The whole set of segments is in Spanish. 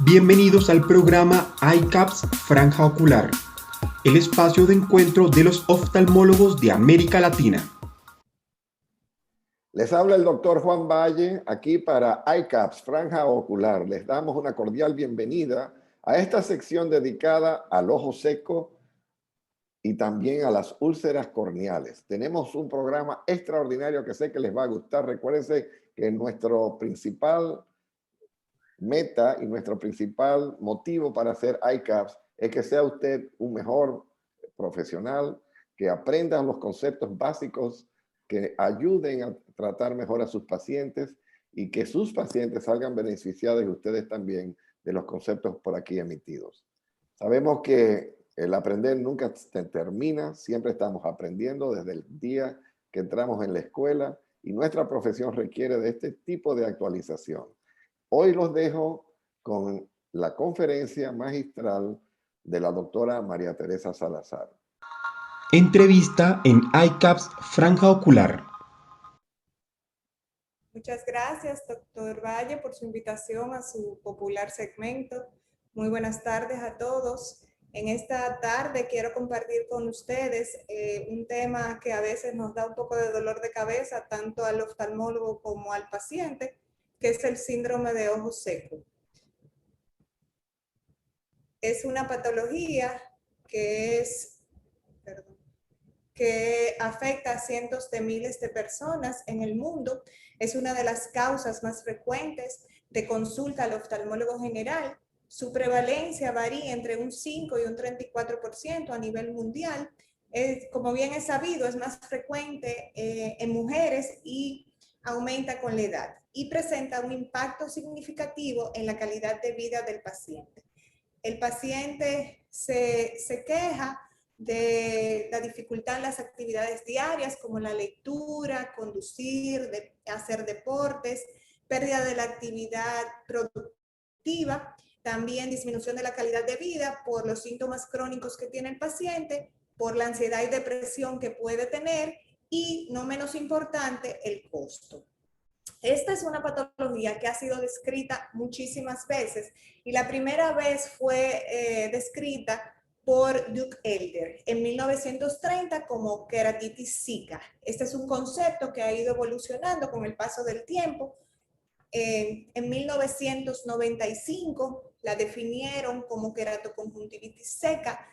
Bienvenidos al programa iCaps Franja Ocular, el espacio de encuentro de los oftalmólogos de América Latina. Les habla el doctor Juan Valle, aquí para iCaps Franja Ocular. Les damos una cordial bienvenida a esta sección dedicada al ojo seco y también a las úlceras corneales. Tenemos un programa extraordinario que sé que les va a gustar. Recuérdense que nuestro principal meta y nuestro principal motivo para hacer iCaps es que sea usted un mejor profesional, que aprenda los conceptos básicos que ayuden a tratar mejor a sus pacientes y que sus pacientes salgan beneficiados y ustedes también de los conceptos por aquí emitidos. Sabemos que el aprender nunca se termina, siempre estamos aprendiendo desde el día que entramos en la escuela y nuestra profesión requiere de este tipo de actualización. Hoy los dejo con la conferencia magistral de la doctora María Teresa Salazar. Entrevista en iCaps Franja Ocular. Muchas gracias, doctor Valle, por su invitación a su popular segmento. Muy buenas tardes a todos. En esta tarde quiero compartir con ustedes un tema que a veces nos da un poco de dolor de cabeza, tanto al oftalmólogo como al paciente, que es el síndrome de ojo seco. Es una patología que afecta a cientos de miles de personas en el mundo. Es una de las causas más frecuentes de consulta al oftalmólogo general. Su prevalencia varía entre un 5 y un 34% a nivel mundial. Como bien es sabido, es más frecuente en mujeres y aumenta con la edad y presenta un impacto significativo en la calidad de vida del paciente. El paciente se queja de la dificultad en las actividades diarias como la lectura, conducir, hacer deportes, pérdida de la actividad productiva, también disminución de la calidad de vida por los síntomas crónicos que tiene el paciente, por la ansiedad y depresión que puede tener y, no menos importante, el costo. Esta es una patología que ha sido descrita muchísimas veces y la primera vez fue descrita por Duke Elder en 1930 como queratitis zika. Este es un concepto que ha ido evolucionando con el paso del tiempo. En 1995 la definieron como queratoconjuntivitis seca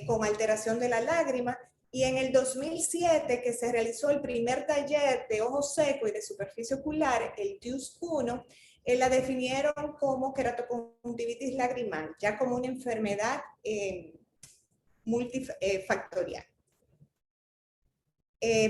con alteración de la lágrima. Y en el 2007, que se realizó el primer taller de ojo seco y de superficie ocular, el TIUS-1, la definieron como queratoconjuntivitis lagrimal, ya como una enfermedad multifactorial.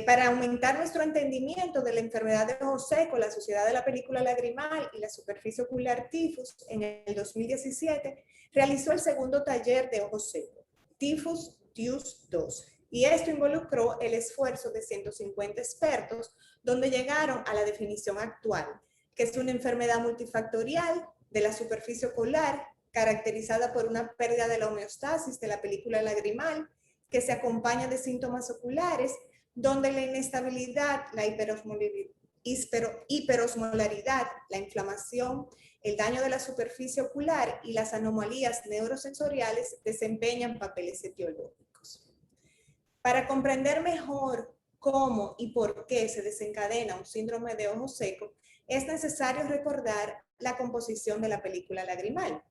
Para aumentar nuestro entendimiento de la enfermedad de ojo seco, la Sociedad de la Película Lagrimal y la Superficie Ocular TIFUS, en el 2017, realizó el segundo taller de ojo seco, TIFUS TIUS 2. Y esto involucró el esfuerzo de 150 expertos, donde llegaron a la definición actual, que es una enfermedad multifactorial de la superficie ocular, caracterizada por una pérdida de la homeostasis de la película lagrimal, que se acompaña de síntomas oculares, donde la inestabilidad, la hiperosmolaridad, la inflamación, el daño de la superficie ocular y las anomalías neurosensoriales desempeñan papeles etiológicos. Para comprender mejor cómo y por qué se desencadena un síndrome de ojo seco, es necesario recordar la composición de la película lagrimal.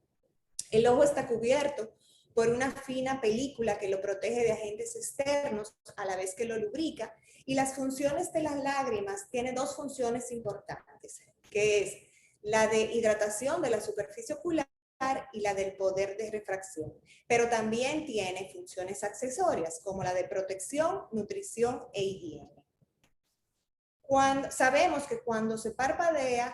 El ojo está cubierto por una fina película que lo protege de agentes externos a la vez que lo lubrica, y las funciones de las lágrimas tienen dos funciones importantes, que es la de hidratación de la superficie ocular y la del poder de refracción, pero también tiene funciones accesorias como la de protección, nutrición e higiene. Sabemos que cuando se parpadea,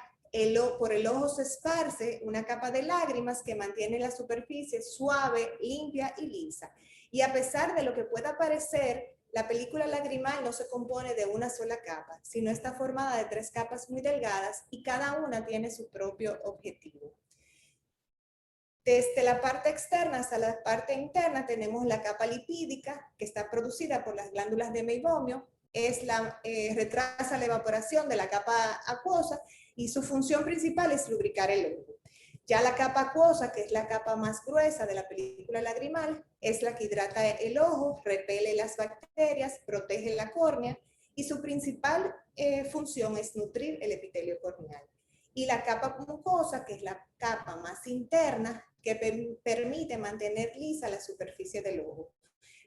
por el ojo se esparce una capa de lágrimas que mantiene la superficie suave, limpia y lisa. Y a pesar de lo que pueda parecer, la película lagrimal no se compone de una sola capa, sino está formada de 3 capas muy delgadas y cada una tiene su propio objetivo. Desde la parte externa hasta la parte interna tenemos la capa lipídica, que está producida por las glándulas de meibomio, retrasa la evaporación de la capa acuosa y su función principal es lubricar el ojo. Ya la capa acuosa, que es la capa más gruesa de la película lagrimal, es la que hidrata el ojo, repele las bacterias, protege la córnea y su principal función es nutrir el epitelio corneal. Y la capa mucosa, que es la capa más interna, que permite mantener lisa la superficie del ojo.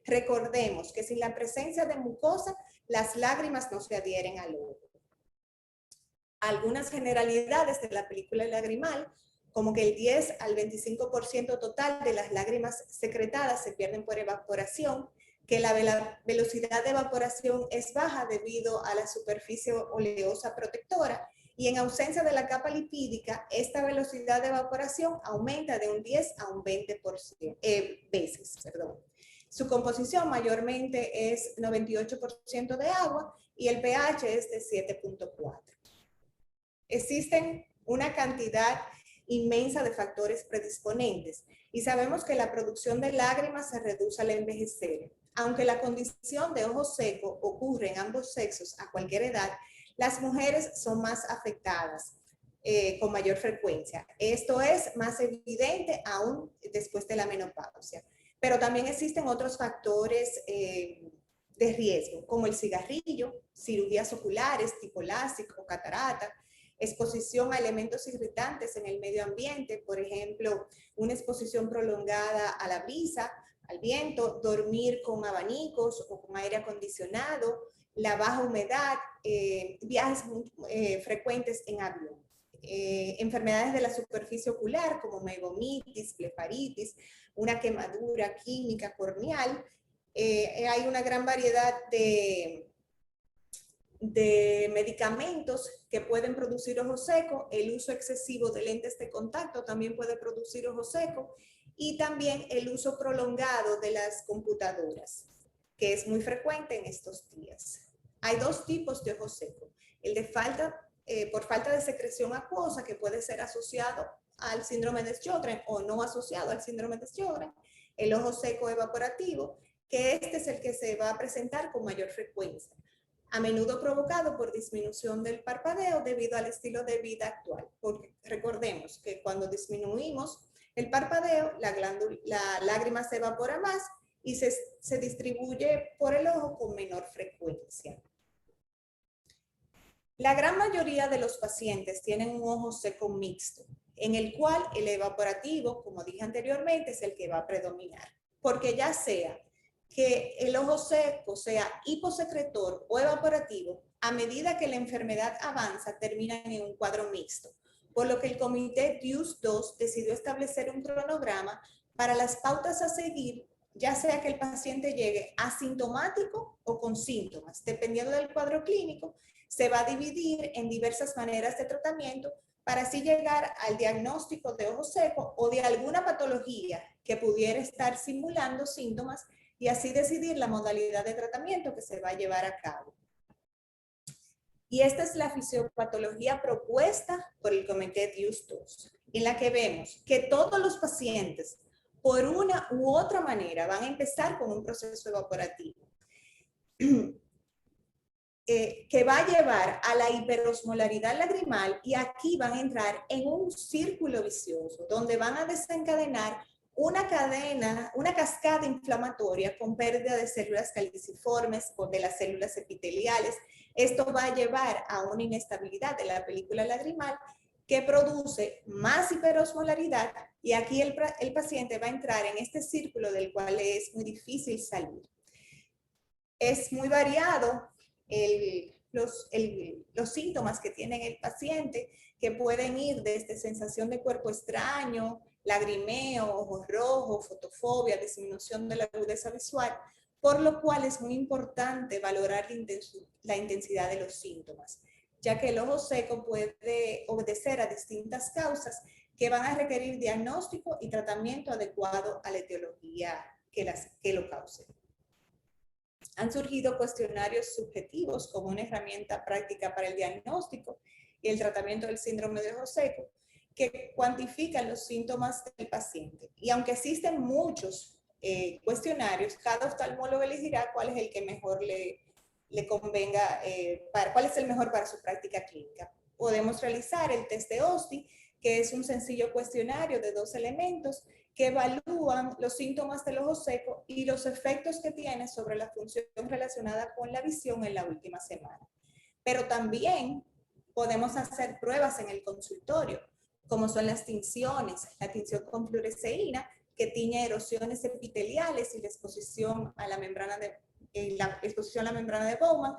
Recordemos que sin la presencia de mucosa, las lágrimas no se adhieren al ojo. Algunas generalidades de la película lagrimal, como que el 10 al 25% total de las lágrimas secretadas se pierden por evaporación, que la velocidad de evaporación es baja debido a la superficie oleosa protectora, y en ausencia de la capa lipídica, esta velocidad de evaporación aumenta de un 10 a un 20% veces. Su composición mayormente es 98% de agua y el pH es de 7.4. Existen una cantidad inmensa de factores predisponentes y sabemos que la producción de lágrimas se reduce al envejecer. Aunque la condición de ojo seco ocurre en ambos sexos a cualquier edad, las mujeres son más afectadas con mayor frecuencia. Esto es más evidente aún después de la menopausia. Pero también existen otros factores de riesgo, como el cigarrillo, cirugías oculares tipo LASIK o catarata, exposición a elementos irritantes en el medio ambiente, por ejemplo, una exposición prolongada a la brisa, al viento, dormir con abanicos o con aire acondicionado, la baja humedad, viajes frecuentes en avión. Enfermedades de la superficie ocular como megomitis, blefaritis, una quemadura química corneal. Hay una gran variedad de medicamentos que pueden producir ojo seco. El uso excesivo de lentes de contacto también puede producir ojo seco, y también el uso prolongado de las computadoras, que es muy frecuente en estos días. Hay dos tipos de ojo seco: el de por falta de secreción acuosa, que puede ser asociado al síndrome de Sjögren o no asociado al síndrome de Sjögren; el ojo seco evaporativo, que este es el que se va a presentar con mayor frecuencia, a menudo provocado por disminución del parpadeo debido al estilo de vida actual. Porque recordemos que cuando disminuimos el parpadeo, la lágrima se evapora más y se distribuye por el ojo con menor frecuencia. La gran mayoría de los pacientes tienen un ojo seco mixto, en el cual el evaporativo, como dije anteriormente, es el que va a predominar, porque ya sea que el ojo seco sea hiposecretor o evaporativo, a medida que la enfermedad avanza, terminan en un cuadro mixto, por lo que el comité DIUS-II decidió establecer un cronograma para las pautas a seguir, ya sea que el paciente llegue asintomático o con síntomas. Dependiendo del cuadro clínico, se va a dividir en diversas maneras de tratamiento para así llegar al diagnóstico de ojo seco o de alguna patología que pudiera estar simulando síntomas, y así decidir la modalidad de tratamiento que se va a llevar a cabo. Y esta es la fisiopatología propuesta por el comité DIUS-II, en la que vemos que todos los pacientes, por una u otra manera, van a empezar con un proceso evaporativo que va a llevar a la hiperosmolaridad lagrimal, y aquí van a entrar en un círculo vicioso donde van a desencadenar una cascada inflamatoria con pérdida de células caliciformes o de las células epiteliales. Esto va a llevar a una inestabilidad de la película lagrimal que produce más hiperosmolaridad, y aquí el paciente va a entrar en este círculo del cual es muy difícil salir. Es muy variado los síntomas que tiene el paciente, que pueden ir desde sensación de cuerpo extraño, lagrimeo, ojos rojos, fotofobia, disminución de la agudeza visual, por lo cual es muy importante valorar la intensidad de los síntomas, ya que el ojo seco puede obedecer a distintas causas que van a requerir diagnóstico y tratamiento adecuado a la etiología que lo cause. Han surgido cuestionarios subjetivos como una herramienta práctica para el diagnóstico y el tratamiento del síndrome de ojo seco, que cuantifican los síntomas del paciente. Y aunque existen muchos cuestionarios, cada oftalmólogo elegirá cuál es el que mejor le convenga, cuál es el mejor para su práctica clínica. Podemos realizar el test de OSDI, que es un sencillo cuestionario de 2 elementos que evalúan los síntomas del ojo seco y los efectos que tiene sobre la función relacionada con la visión en la última semana. Pero también podemos hacer pruebas en el consultorio, como son las tinciones, la tinción con fluoresceína, que tiñe erosiones epiteliales y la exposición a la membrana de Bowman,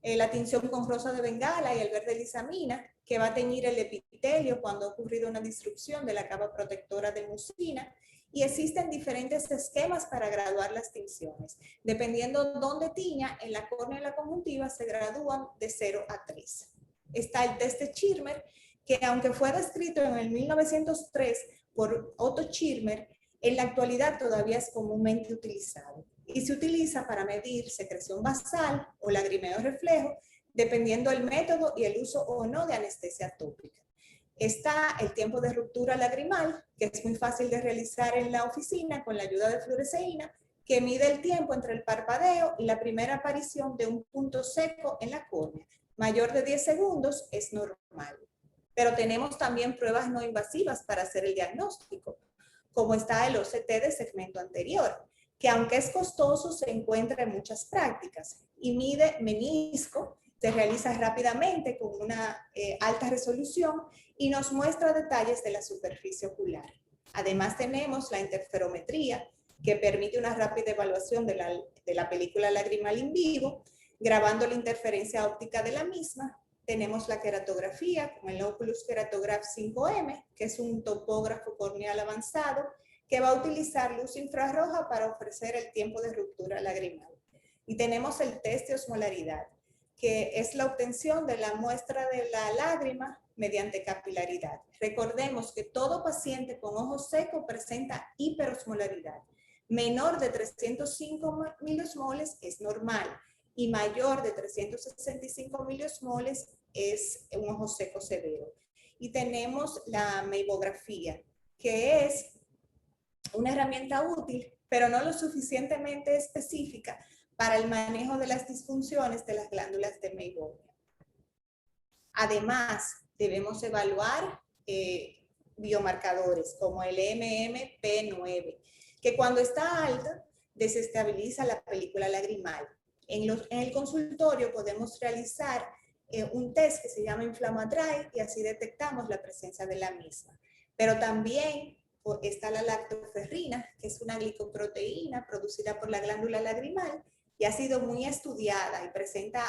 la tinción con rosa de bengala y el verde lisamina, que va a teñir el epitelio cuando ha ocurrido una disrupción de la capa protectora de mucina, y existen diferentes esquemas para graduar las tinciones. Dependiendo dónde tiña, en la córnea y la conjuntiva se gradúan de 0 a 3. Está el test de Schirmer, que aunque fue descrito en el 1903 por Otto Schirmer, en la actualidad todavía es comúnmente utilizado y se utiliza para medir secreción basal o lagrimeo reflejo, dependiendo del método y el uso o no de anestesia tópica. Está el tiempo de ruptura lagrimal, que es muy fácil de realizar en la oficina con la ayuda de fluoresceína, que mide el tiempo entre el parpadeo y la primera aparición de un punto seco en la córnea. Mayor de 10 segundos es normal. Pero tenemos también pruebas no invasivas para hacer el diagnóstico, como está el OCT de segmento anterior, que aunque es costoso, se encuentra en muchas prácticas y mide menisco, se realiza rápidamente con una alta resolución y nos muestra detalles de la superficie ocular. Además tenemos la interferometría, que permite una rápida evaluación de la película lagrimal in vivo, grabando la interferencia óptica de la misma. Tenemos la queratografía con el Oculus Keratograph 5M, que es un topógrafo corneal avanzado que va a utilizar luz infrarroja para ofrecer el tiempo de ruptura lagrimal. Y tenemos el test de osmolaridad, que es la obtención de la muestra de la lágrima mediante capilaridad. Recordemos que todo paciente con ojo seco presenta hiperosmolaridad. Menor de 305 miliosmoles es normal y mayor de 365 miliosmoles es un ojo seco severo. Y tenemos la meibografía, que es una herramienta útil, pero no lo suficientemente específica para el manejo de las disfunciones de las glándulas de Meibomian. Además, debemos evaluar biomarcadores como el MMP9, que cuando está alta desestabiliza la película lagrimal. En el consultorio podemos realizar un test que se llama Inflamadrive y así detectamos la presencia de la misma. Pero también está la lactoferrina, que es una glicoproteína producida por la glándula lagrimal y ha sido muy estudiada y presenta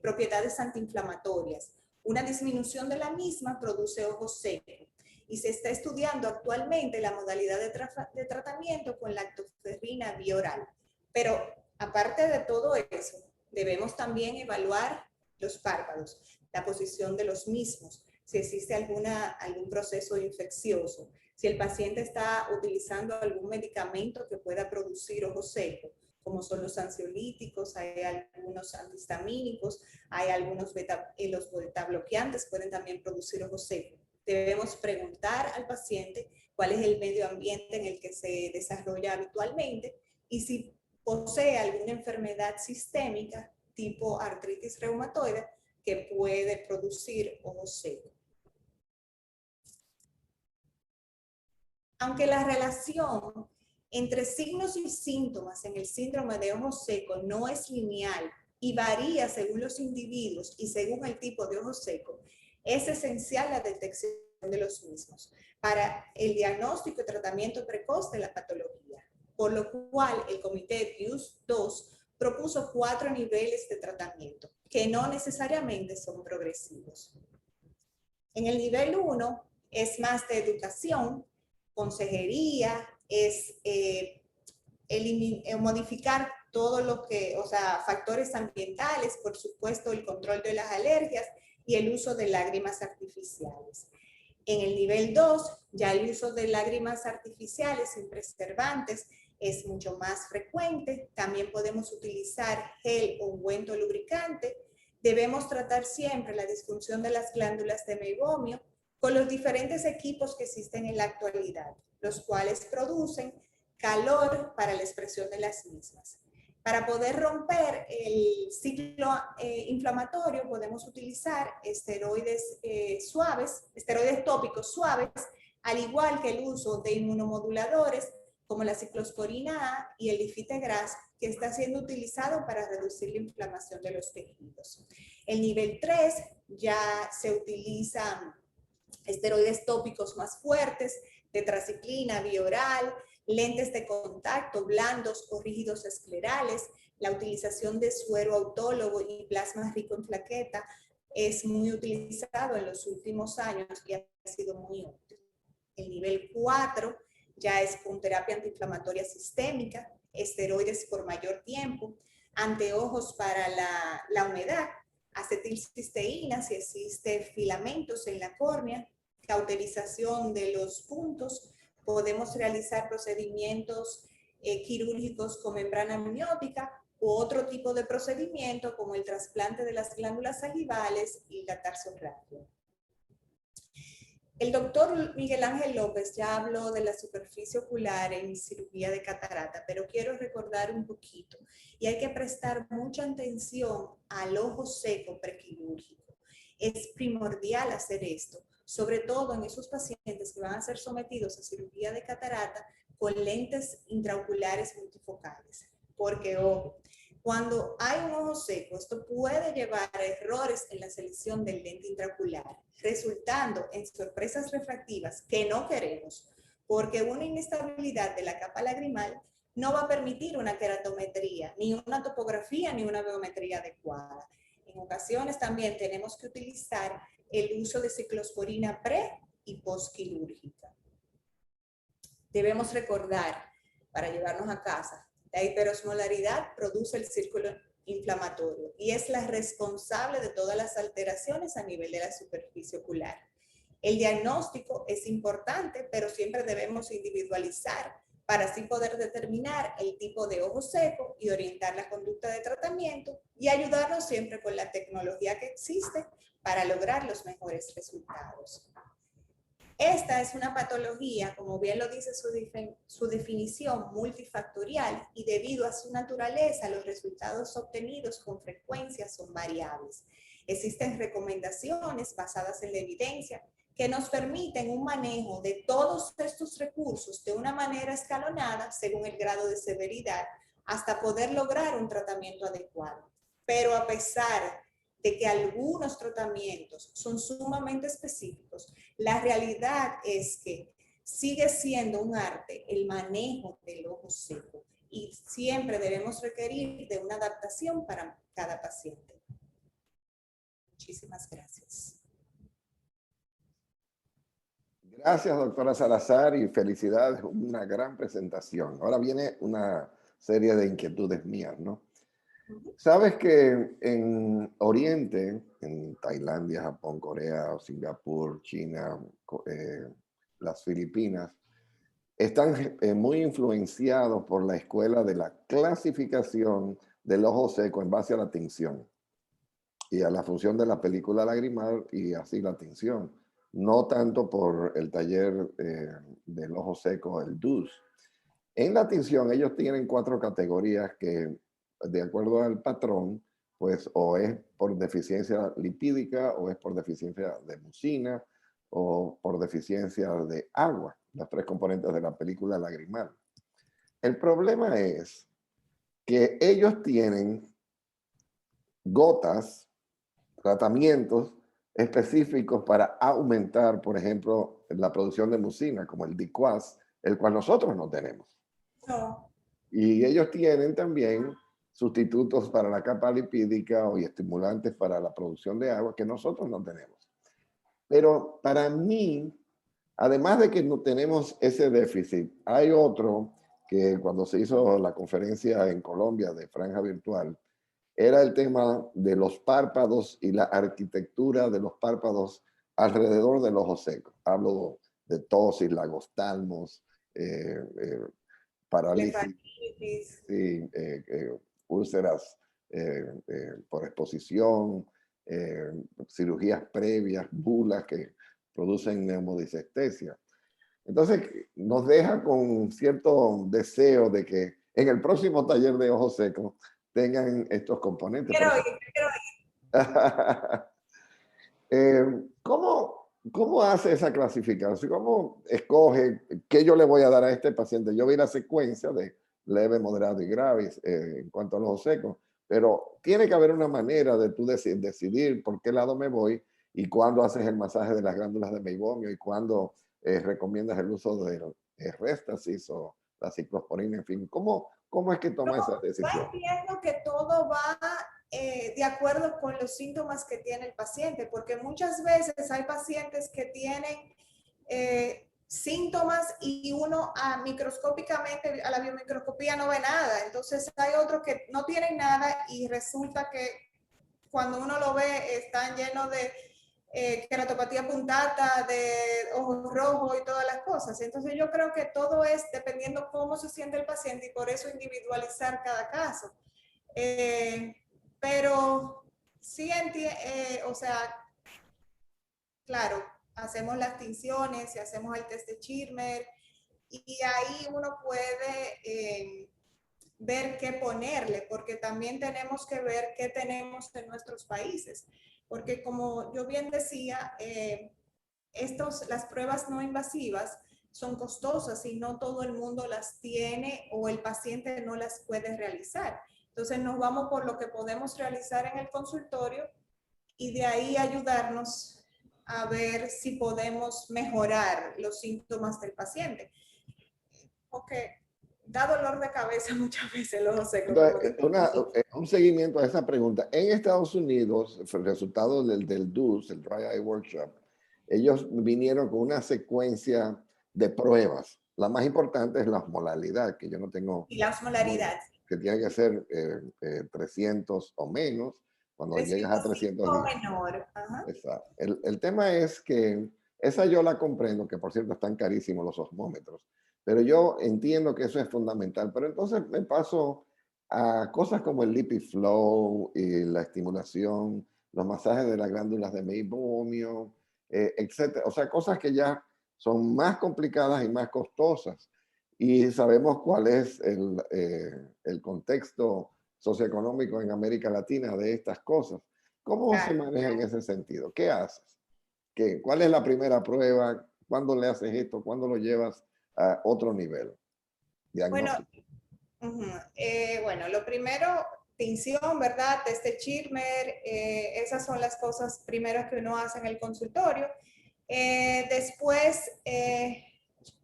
propiedades antiinflamatorias. Una disminución de la misma produce ojo seco y se está estudiando actualmente la modalidad de tratamiento con lactoferrina bioral. Pero aparte de todo eso, debemos también evaluar los párpados, la posición de los mismos, si existe algún proceso infeccioso, si el paciente está utilizando algún medicamento que pueda producir ojo seco, como son los ansiolíticos, hay algunos antihistamínicos, hay algunos los beta-bloqueantes pueden también producir ojo seco. Debemos preguntar al paciente cuál es el medio ambiente en el que se desarrolla habitualmente y si posee alguna enfermedad sistémica tipo artritis reumatoide que puede producir ojo seco. Aunque la relación entre signos y síntomas en el síndrome de ojo seco no es lineal y varía según los individuos y según el tipo de ojo seco, es esencial la detección de los mismos para el diagnóstico y tratamiento precoz de la patología, por lo cual el comité DIUS 2 propuso 4 niveles de tratamiento, que no necesariamente son progresivos. En el nivel 1 es más de educación, consejería, es modificar todo lo que, factores ambientales, por supuesto el control de las alergias y el uso de lágrimas artificiales. En el nivel 2, ya el uso de lágrimas artificiales sin preservantes es mucho más frecuente. También podemos utilizar gel o ungüento lubricante. Debemos tratar siempre la disfunción de las glándulas de meibomio con los diferentes equipos que existen en la actualidad, los cuales producen calor para la expresión de las mismas. Para poder romper el ciclo inflamatorio podemos utilizar esteroides esteroides tópicos suaves, al igual que el uso de inmunomoduladores como la ciclosporina A y el difitegrás, que está siendo utilizado para reducir la inflamación de los tejidos. El nivel 3 ya se utilizan esteroides tópicos más fuertes, tetraciclina, bioral, lentes de contacto blandos o rígidos esclerales. La utilización de suero autólogo y plasma rico en plaqueta es muy utilizado en los últimos años y ha sido muy útil. El nivel 4 ya es con terapia antiinflamatoria sistémica, esteroides por mayor tiempo, anteojos para la humedad, acetilcisteína si existe filamentos en la córnea, cauterización de los puntos. Podemos realizar procedimientos quirúrgicos con membrana amniótica u otro tipo de procedimiento como el trasplante de las glándulas salivales y la tarsorraquia. El doctor Miguel Ángel López ya habló de la superficie ocular en cirugía de catarata, pero quiero recordar un poquito y hay que prestar mucha atención al ojo seco prequirúrgico. Es primordial hacer esto, sobre todo en esos pacientes que van a ser sometidos a cirugía de catarata con lentes intraoculares multifocales, porque ojo, cuando hay un ojo seco, esto puede llevar a errores en la selección del lente intraocular, resultando en sorpresas refractivas que no queremos, porque una inestabilidad de la capa lagrimal no va a permitir una queratometría, ni una topografía, ni una biometría adecuada. En ocasiones también tenemos que utilizar el uso de ciclosporina pre y postquirúrgica. Debemos recordar, para llevarnos a casa, la hiperosmolaridad produce el círculo inflamatorio y es la responsable de todas las alteraciones a nivel de la superficie ocular. El diagnóstico es importante, pero siempre debemos individualizar para así poder determinar el tipo de ojo seco y orientar la conducta de tratamiento y ayudarnos siempre con la tecnología que existe para lograr los mejores resultados. Esta es una patología, como bien lo dice su definición, multifactorial y debido a su naturaleza, los resultados obtenidos con frecuencia son variables. Existen recomendaciones basadas en la evidencia que nos permiten un manejo de todos estos recursos de una manera escalonada según el grado de severidad hasta poder lograr un tratamiento adecuado. Pero a pesar de que algunos tratamientos son sumamente específicos, la realidad es que sigue siendo un arte el manejo del ojo seco y siempre debemos requerir de una adaptación para cada paciente. Muchísimas gracias. Gracias, doctora Salazar, y felicidades, una gran presentación. Ahora viene una serie de inquietudes mías, ¿no? Sabes que en Oriente, en Tailandia, Japón, Corea, Singapur, China, las Filipinas, están muy influenciados por la escuela de la clasificación del ojo seco en base a la tinción y a la función de la película lagrimal y así la tinción, no tanto por el taller del ojo seco, el DUS. En la tinción ellos tienen 4 categorías que, de acuerdo al patrón, pues o es por deficiencia lipídica, o es por deficiencia de mucina, o por deficiencia de agua, los 3 componentes de la película lagrimal. El problema es que ellos tienen gotas, tratamientos específicos para aumentar, por ejemplo, la producción de mucina, como el DICUAS, el cual nosotros no tenemos. No. Y ellos tienen también sustitutos para la capa lipídica y estimulantes para la producción de agua que nosotros no tenemos. Pero para mí, además de que no tenemos ese déficit, hay otro que cuando se hizo la conferencia en Colombia de Franja Virtual, era el tema de los párpados y la arquitectura de los párpados alrededor del ojo seco. Hablo de tosis, lagostalmos, parálisis, sí, úlceras por exposición, cirugías previas, bulas que producen neumodisestesia. Entonces nos deja con cierto deseo de que en el próximo taller de ojos secos tengan estos componentes. Quiero ¿Cómo hace esa clasificación? ¿Cómo escoge qué yo le voy a dar a este paciente? Yo vi la secuencia de leve, moderado y grave en cuanto a los ojos secos, pero tiene que haber una manera de tú decidir por qué lado me voy y cuándo haces el masaje de las glándulas de meibomio y cuándo recomiendas el uso de Restasis o la ciclosporina, en fin. ¿Cómo es que toma esa Yo decisión? entiendo que todo va de acuerdo con los síntomas que tiene el paciente, porque muchas veces hay pacientes que tienen síntomas y uno microscópicamente, a la biomicroscopía no ve nada. Entonces hay otros que no tienen nada y resulta que cuando uno lo ve están llenos de queratopatía puntata, de ojos rojos y todas las cosas. Entonces yo creo que todo es dependiendo cómo se siente el paciente y por eso individualizar cada caso. Pero sí o sea, claro, hacemos las tinciones y hacemos el test de Schirmer y ahí uno puede ver qué ponerle, porque también tenemos que ver qué tenemos en nuestros países. Porque como yo bien decía, las pruebas no invasivas son costosas y no todo el mundo las tiene o el paciente no las puede realizar. Entonces nos vamos por lo que podemos realizar en el consultorio y de ahí ayudarnos a ver si podemos mejorar los síntomas del paciente. Porque da dolor de cabeza muchas veces los ojos secos. Un seguimiento a esa pregunta. En Estados Unidos, el resultado del DUS, el Dry Eye Workshop, ellos vinieron con una secuencia de pruebas. La más importante es la osmolaridad, que yo no tengo. Y la osmolaridad. Que tiene que ser 300 o menos. Cuando llegas a 300 o menor. Ajá. Exacto. El tema es que esa yo la comprendo, que por cierto están carísimos los osmómetros, pero yo entiendo que eso es fundamental. Pero entonces me paso a cosas como el LipiFlow y la estimulación, los masajes de las glándulas de meibomio, etcétera. O sea, cosas que ya son más complicadas y más costosas. Y sabemos cuál es el contexto socioeconómico en América Latina de estas cosas. ¿Cómo se maneja en ese sentido? ¿Qué haces? ¿Cuál es la primera prueba? ¿Cuándo le haces esto? ¿Cuándo lo llevas a otro nivel diagnóstico? Bueno, lo primero, tinción, ¿verdad? Test de Schirmer, esas son las cosas primeras que uno hace en el consultorio. Después,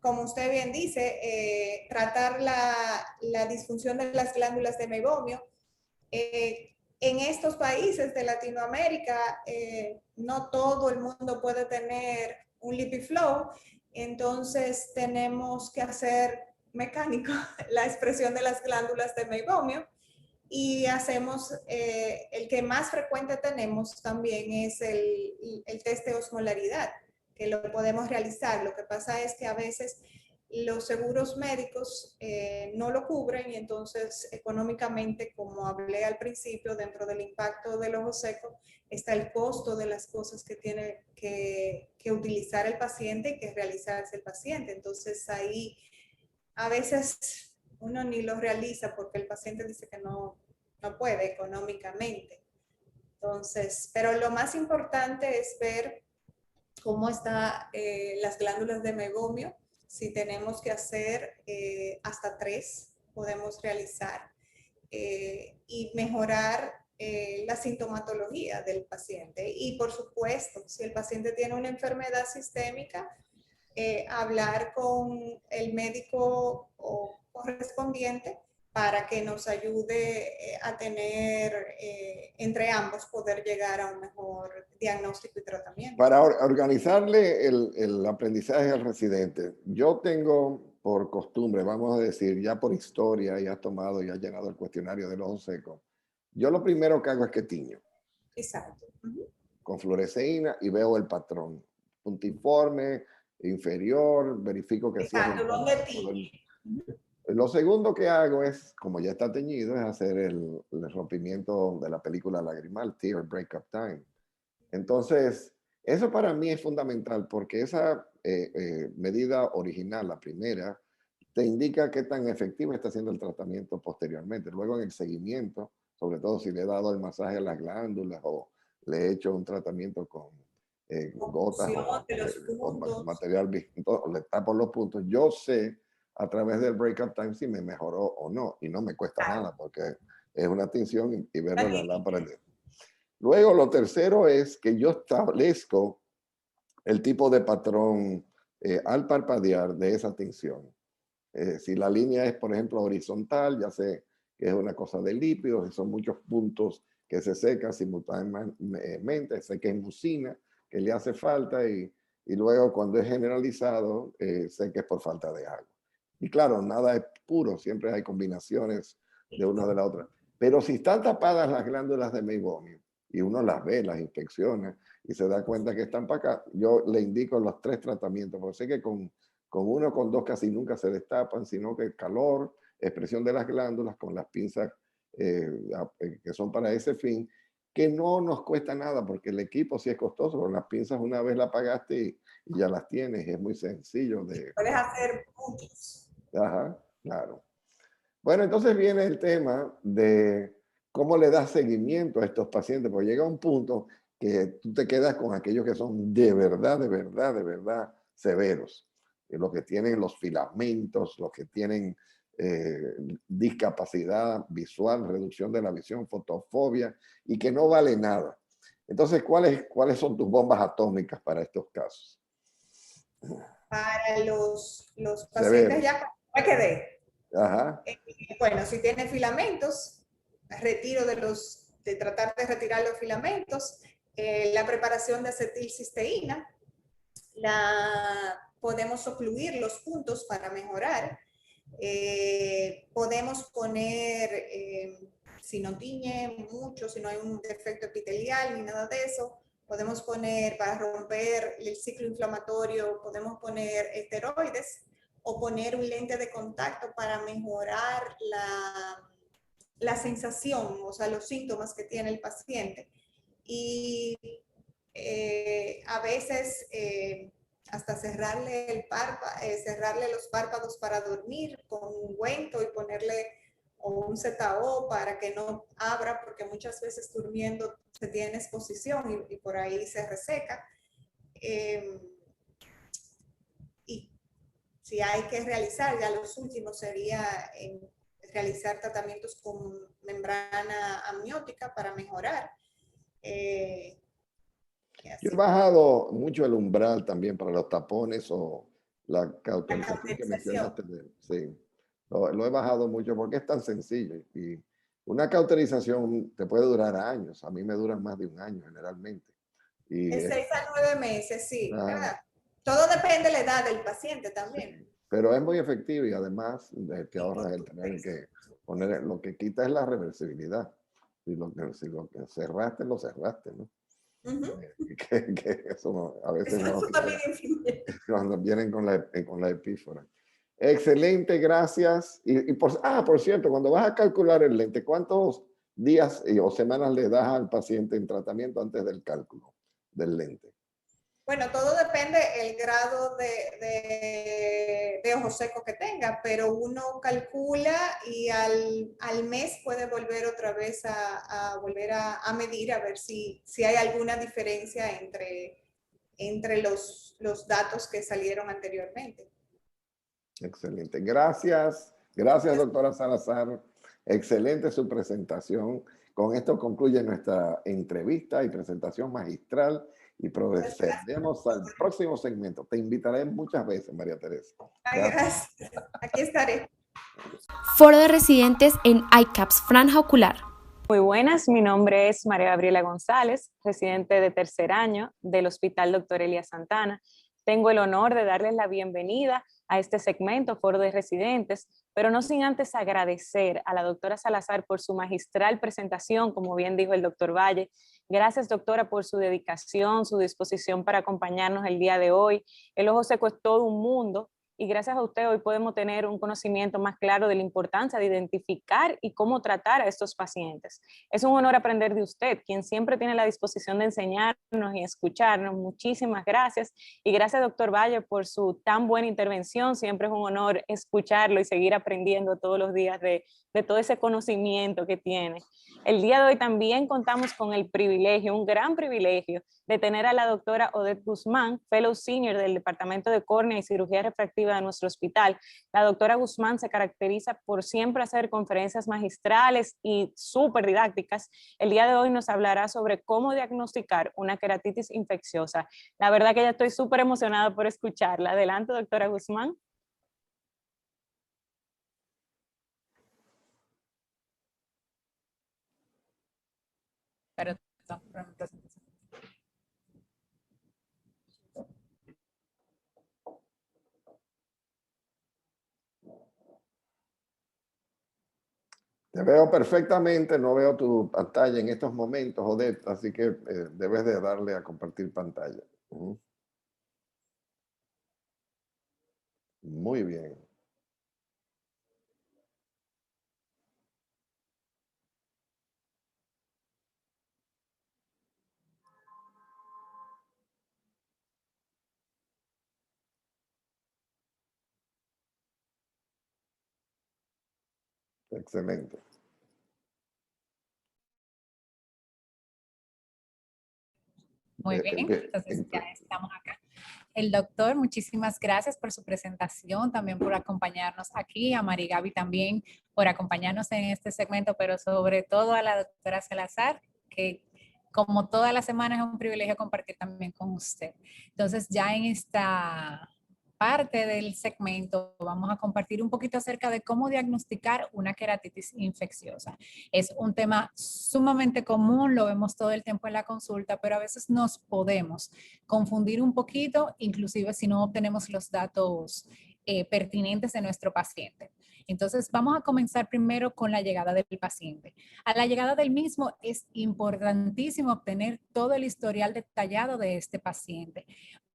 como usted bien dice, tratar la disfunción de las glándulas de meibomio. En estos países de Latinoamérica, no todo el mundo puede tener un LipiFlow, entonces tenemos que hacer mecánico la expresión de las glándulas de meibomio y hacemos, el que más frecuente tenemos también es el test de osmolaridad, que lo podemos realizar. Lo que pasa es que a veces los seguros médicos no lo cubren y entonces económicamente, como hablé al principio, dentro del impacto del ojo seco está el costo de las cosas que tiene que utilizar el paciente y que realizarse el paciente. Entonces ahí a veces uno ni lo realiza porque el paciente dice que no puede económicamente. Entonces, pero lo más importante es ver cómo están las glándulas de meibomio. Si tenemos que hacer hasta 3, podemos realizar y mejorar la sintomatología del paciente. Y por supuesto, si el paciente tiene una enfermedad sistémica, hablar con el médico correspondiente para que nos ayude a tener, entre ambos, poder llegar a un mejor diagnóstico y tratamiento. Para organizarle el aprendizaje al residente, yo tengo por costumbre, vamos a decir, ya por historia, y has tomado y has llenado el cuestionario del ojo seco, yo lo primero que hago es que tiño. Exacto. Con fluoresceína y veo el patrón. Puntiforme, inferior, verifico que sea. Exacto, ¿dónde tiñe? Lo segundo que hago es, como ya está teñido, es hacer el rompimiento de la película lagrimal, tear breakup time. Entonces, eso para mí es fundamental porque esa medida original, la primera, te indica qué tan efectivo está siendo el tratamiento posteriormente. Luego en el seguimiento, sobre todo si le he dado el masaje a las glándulas o le he hecho un tratamiento con gotas De los o puntos. material viscoso, o le tapo los puntos, yo sé a través del breakout time si me mejoró o no, y no me cuesta nada porque es una tinción y verlo en la lámpara. Luego lo tercero es que yo establezco el tipo de patrón al parpadear de esa tinción. Si la línea es, por ejemplo, horizontal, ya sé que es una cosa de lípidos, y son muchos puntos que se secan simultáneamente, sé que es mucina, que le hace falta, y luego cuando es generalizado, sé que es por falta de agua. Y claro, nada es puro, siempre hay combinaciones de una de la otra. Pero si están tapadas las glándulas de Meibomian, y uno las ve, las inspecciona, y se da cuenta que están para acá, yo le indico los 3 tratamientos, porque sé que con uno, con 2 casi nunca se destapan, sino que calor, expresión de las glándulas con las pinzas que son para ese fin, que no nos cuesta nada porque el equipo sí es costoso, con las pinzas una vez la pagaste y ya las tienes, es muy sencillo de... Puedes hacer puntos. Ajá, claro. Bueno, entonces viene el tema de cómo le das seguimiento a estos pacientes, porque llega un punto que tú te quedas con aquellos que son de verdad, de verdad, de verdad severos. Los que tienen los filamentos, los que tienen discapacidad visual, reducción de la visión, fotofobia, y que no vale nada. Entonces, ¿cuáles son tus bombas atómicas para estos casos? Para los pacientes Severos. ya me quedé. Ajá. Bueno, si tiene filamentos, retiro de tratar de retirar los filamentos, la preparación de acetilcisteína, podemos ocluir los puntos para mejorar, podemos poner, si no tiñe mucho, si no hay un defecto epitelial ni nada de eso, podemos poner, para romper el ciclo inflamatorio, podemos poner esteroides o poner un lente de contacto para mejorar la sensación, o sea, los síntomas que tiene el paciente. Y a veces hasta cerrarle los párpados para dormir con un ungüento y ponerle o un ZO para que no abra, porque muchas veces durmiendo se tiene exposición y por ahí se reseca. Y si hay que realizar, ya los últimos sería realizar tratamientos con membrana amniótica para mejorar. Yo he bajado mucho el umbral también para los tapones o la cauterización que mencionaste. Sí, lo he bajado mucho porque es tan sencillo. Y una cauterización te puede durar años. A mí me duran más de un año generalmente. Y de 6 a 9 meses, sí. ah, Todo depende de la edad del paciente también. sí. Pero es muy efectivo y además te ahorras el tener que poner, lo que quita es la reversibilidad. Si lo que cerraste, lo cerraste, ¿no? Que eso no, a veces no cuando vienen con la epífora. Excelente, gracias. Por cierto, cuando vas a calcular el lente, ¿cuántos días o semanas le das al paciente en tratamiento antes del cálculo del lente? Bueno, todo depende del grado de ojo seco que tenga, pero uno calcula y al mes puede volver otra vez a volver a medir a ver si hay alguna diferencia entre los datos que salieron anteriormente. Excelente. Gracias. Gracias, doctora Salazar. Excelente su presentación. Con esto concluye nuestra entrevista y presentación magistral y procedemos al próximo segmento. Te invitaré muchas veces, María Teresa. Gracias. Aquí estaré. Foro de residentes en ICAPS Franja Ocular. Muy buenas, mi nombre es María Gabriela González, residente de tercer año del Hospital Dr. Elías Santana. Tengo el honor de darles la bienvenida a este segmento Foro de Residentes, pero no sin antes agradecer a la doctora Salazar por su magistral presentación, como bien dijo el doctor Valle. Gracias, doctora, por su dedicación, su disposición para acompañarnos el día de hoy. El ojo seco es todo un mundo y gracias a usted hoy podemos tener un conocimiento más claro de la importancia de identificar y cómo tratar a estos pacientes. Es un honor aprender de usted, quien siempre tiene la disposición de enseñarnos y escucharnos. Muchísimas gracias y gracias, doctor Valle, por su tan buena intervención. Siempre es un honor escucharlo y seguir aprendiendo todos los días de todo ese conocimiento que tiene. El día de hoy también contamos con el privilegio, un gran privilegio, de tener a la doctora Odette Guzmán, Fellow Senior del Departamento de Córnea y Cirugía Refractiva de nuestro hospital. La doctora Guzmán se caracteriza por siempre hacer conferencias magistrales y súper didácticas. El día de hoy nos hablará sobre cómo diagnosticar una queratitis infecciosa. La verdad que ya estoy súper emocionada por escucharla. Adelante, doctora Guzmán. Pero Te veo perfectamente, no veo tu pantalla en estos momentos, Odette, así que debes de darle a compartir pantalla. Muy bien. Excelente. muy bien, entonces ya estamos acá. El doctor, muchísimas gracias por su presentación, también por acompañarnos aquí, a Mari Gaby también por acompañarnos en este segmento, pero sobre todo a la doctora Salazar, que como todas las semanas es un privilegio compartir también con usted. Entonces ya en esta parte del segmento vamos a compartir un poquito acerca de cómo diagnosticar una queratitis infecciosa. Es un tema sumamente común, lo vemos todo el tiempo en la consulta, pero a veces nos podemos confundir un poquito, inclusive si no obtenemos los datos pertinentes de nuestro paciente. Entonces, vamos a comenzar primero con la llegada del paciente. A la llegada del mismo es importantísimo obtener todo el historial detallado de este paciente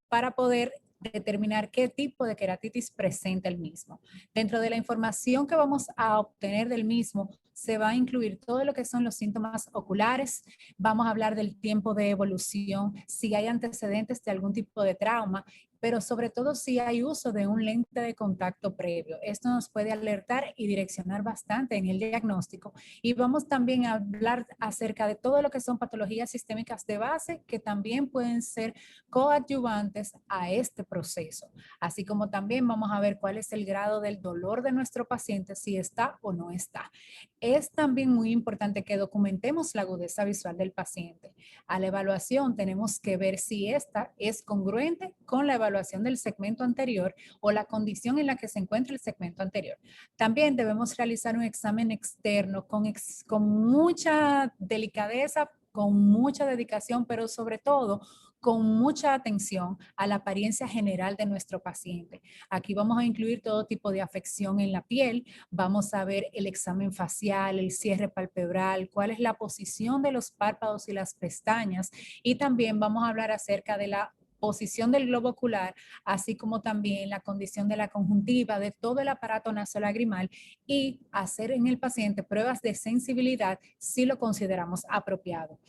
para poder determinar qué tipo de queratitis presenta el mismo. Dentro de la información que vamos a obtener del mismo, se va a incluir todo lo que son los síntomas oculares, vamos a hablar del tiempo de evolución, si hay antecedentes de algún tipo de trauma, pero sobre todo si hay uso de un lente de contacto previo. Esto nos puede alertar y direccionar bastante en el diagnóstico. Y vamos también a hablar acerca de todo lo que son patologías sistémicas de base que también pueden ser coadyuvantes a este proceso. Así como también vamos a ver cuál es el grado del dolor de nuestro paciente, si está o no está. Es también muy importante que documentemos la agudeza visual del paciente. A la evaluación tenemos que ver si esta es congruente con la evaluación del segmento anterior o la condición en la que se encuentra el segmento anterior. También debemos realizar un examen externo con mucha delicadeza, con mucha dedicación, pero sobre todo con mucha atención a la apariencia general de nuestro paciente. Aquí vamos a incluir todo tipo de afección en la piel, vamos a ver el examen facial, el cierre palpebral, cuál es la posición de los párpados y las pestañas, y también vamos a hablar acerca de la posición del globo ocular, así como también la condición de la conjuntiva, de todo el aparato nasolagrimal, y hacer en el paciente pruebas de sensibilidad si lo consideramos apropiado.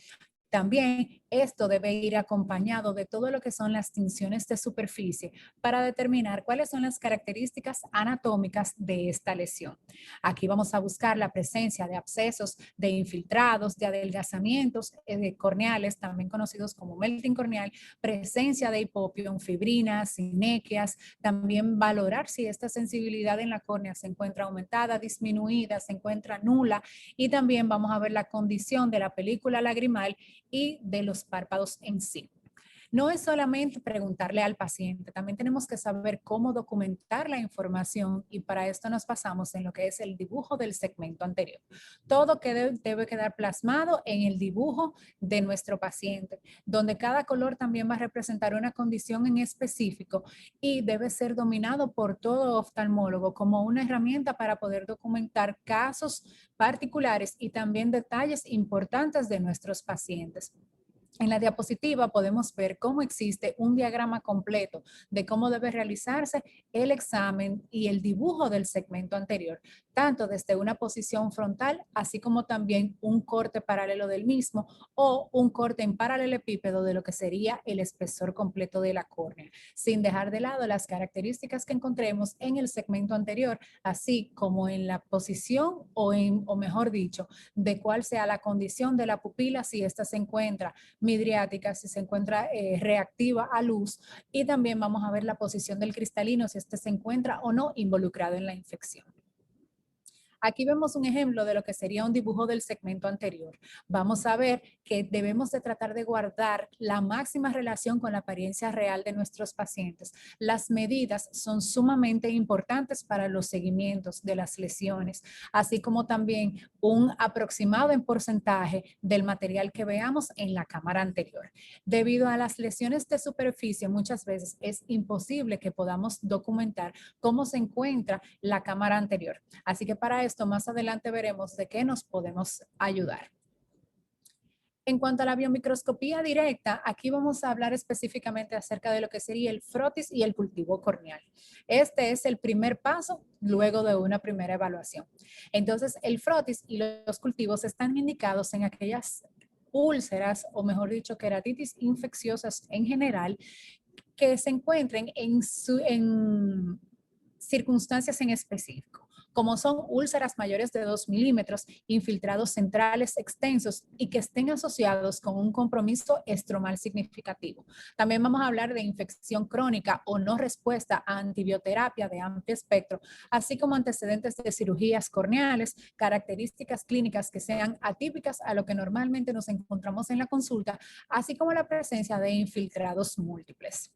También esto debe ir acompañado de todo lo que son las tinciones de superficie para determinar cuáles son las características anatómicas de esta lesión. Aquí vamos a buscar la presencia de abscesos, de infiltrados, de adelgazamientos corneales, también conocidos como melting corneal, presencia de hipopión, fibrinas, sinequias, también valorar si esta sensibilidad en la córnea se encuentra aumentada, disminuida, se encuentra nula, y también vamos a ver la condición de la película lagrimal y de los párpados en sí. No es solamente preguntarle al paciente, también tenemos que saber cómo documentar la información, y para esto nos basamos en lo que es el dibujo del segmento anterior. Todo debe quedar plasmado en el dibujo de nuestro paciente, donde cada color también va a representar una condición en específico y debe ser dominado por todo oftalmólogo como una herramienta para poder documentar casos particulares y también detalles importantes de nuestros pacientes. En la diapositiva podemos ver cómo existe un diagrama completo de cómo debe realizarse el examen y el dibujo del segmento anterior, tanto desde una posición frontal, así como también un corte paralelo del mismo o un corte en paralelepípedo de lo que sería el espesor completo de la córnea, sin dejar de lado las características que encontremos en el segmento anterior, así como en la posición o mejor dicho, de cuál sea la condición de la pupila, si ésta se encuentra midriática, si se encuentra reactiva a luz, y también vamos a ver la posición del cristalino, si este se encuentra o no involucrado en la infección. Aquí vemos un ejemplo de lo que sería un dibujo del segmento anterior. Vamos a ver que debemos de tratar de guardar la máxima relación con la apariencia real de nuestros pacientes. Las medidas son sumamente importantes para los seguimientos de las lesiones, así como también un aproximado en porcentaje del material que veamos en la cámara anterior. Debido a las lesiones de superficie, muchas veces es imposible que podamos documentar cómo se encuentra la cámara anterior. Así que para esto más adelante veremos de qué nos podemos ayudar. En cuanto a la biomicroscopía directa, aquí vamos a hablar específicamente acerca de lo que sería el frotis y el cultivo corneal. Este es el primer paso luego de una primera evaluación. Entonces, el frotis y los cultivos están indicados en aquellas úlceras, o mejor dicho, queratitis infecciosas en general, que se encuentren en circunstancias en específico, como son úlceras mayores de 2 milímetros, infiltrados centrales extensos y que estén asociados con un compromiso estromal significativo. También vamos a hablar de infección crónica o no respuesta a antibioterapia de amplio espectro, así como antecedentes de cirugías corneales, características clínicas que sean atípicas a lo que normalmente nos encontramos en la consulta, así como la presencia de infiltrados múltiples.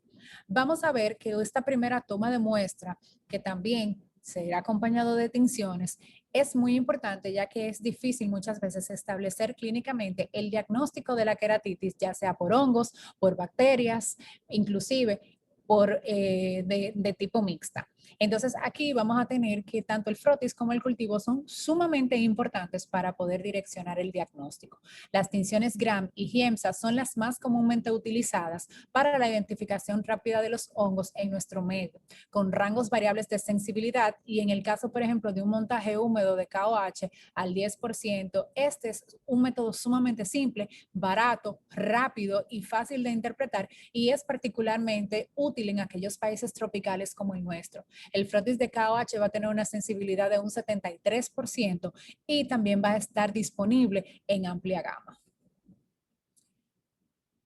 Vamos a ver que esta primera toma de muestra, que también será acompañado de tinciones, es muy importante ya que es difícil muchas veces establecer clínicamente el diagnóstico de la queratitis, ya sea por hongos, por bacterias, inclusive de tipo mixta. Entonces aquí vamos a tener que tanto el frotis como el cultivo son sumamente importantes para poder direccionar el diagnóstico. Las tinciones Gram y Giemsa son las más comúnmente utilizadas para la identificación rápida de los hongos en nuestro medio, con rangos variables de sensibilidad, y en el caso, por ejemplo, de un montaje húmedo de KOH al 10%, este es un método sumamente simple, barato, rápido y fácil de interpretar, y es particularmente útil en aquellos países tropicales como el nuestro. El frotis de KOH va a tener una sensibilidad de un 73% y también va a estar disponible en amplia gama.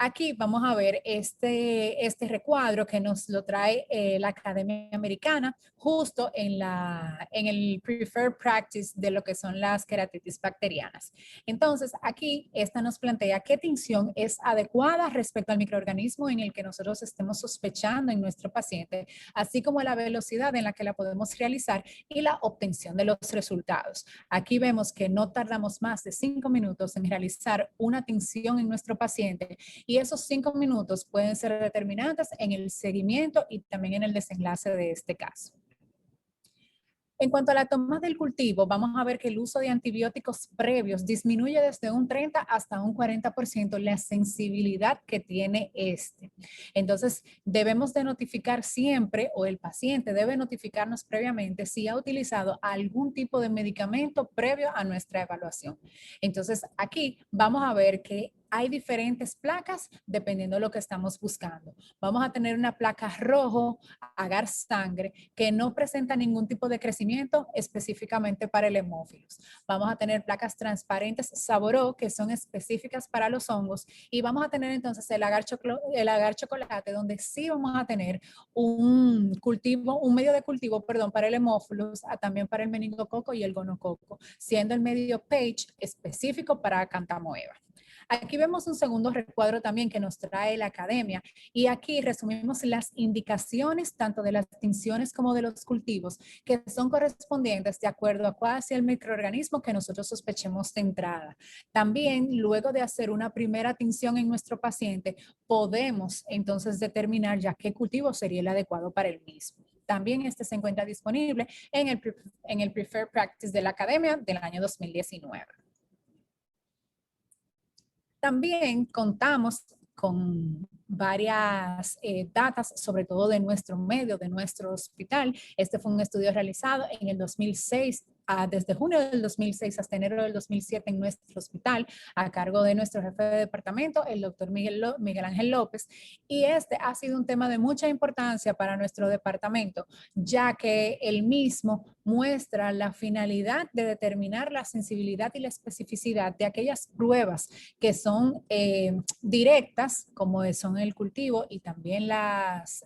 Aquí vamos a ver este recuadro que nos lo trae la Academia Americana justo en el Preferred Practice de lo que son las queratitis bacterianas. Entonces, aquí esta nos plantea qué tinción es adecuada respecto al microorganismo en el que nosotros estemos sospechando en nuestro paciente, así como la velocidad en la que la podemos realizar y la obtención de los resultados. Aquí vemos que no tardamos más de 5 minutos en realizar una tinción en nuestro paciente, y esos 5 minutos pueden ser determinantes en el seguimiento y también en el desenlace de este caso. En cuanto a la toma del cultivo, vamos a ver que el uso de antibióticos previos disminuye desde un 30 hasta un 40% la sensibilidad que tiene este. Entonces, debemos de notificar siempre, o el paciente debe notificarnos previamente si ha utilizado algún tipo de medicamento previo a nuestra evaluación. Entonces, aquí vamos a ver que hay diferentes placas dependiendo de lo que estamos buscando. Vamos a tener una placa rojo, agar sangre, que no presenta ningún tipo de crecimiento específicamente para el hemófilos. Vamos a tener placas transparentes Saboró, que son específicas para los hongos, y vamos a tener entonces el agar chocolate, donde sí vamos a tener un medio de cultivo, para el hemófilos, también para el meningococo y el gonococo, siendo el medio Page específico para Acanthamoeba. Aquí vemos un segundo recuadro también que nos trae la Academia, y aquí resumimos las indicaciones tanto de las tinciones como de los cultivos que son correspondientes de acuerdo a cuál sea el microorganismo que nosotros sospechemos de entrada. También, luego de hacer una primera tinción en nuestro paciente, podemos entonces determinar ya qué cultivo sería el adecuado para el mismo. También este se encuentra disponible en el Preferred Practice de la Academia del año 2019. También contamos con varias datas, sobre todo de nuestro medio, de nuestro hospital. Este fue un estudio realizado en el 2006, desde junio del 2006 hasta enero del 2007 en nuestro hospital, a cargo de nuestro jefe de departamento, el doctor Miguel Ángel López. Y este ha sido un tema de mucha importancia para nuestro departamento, ya que el mismo muestra la finalidad de determinar la sensibilidad y la especificidad de aquellas pruebas que son directas, como son el cultivo y también las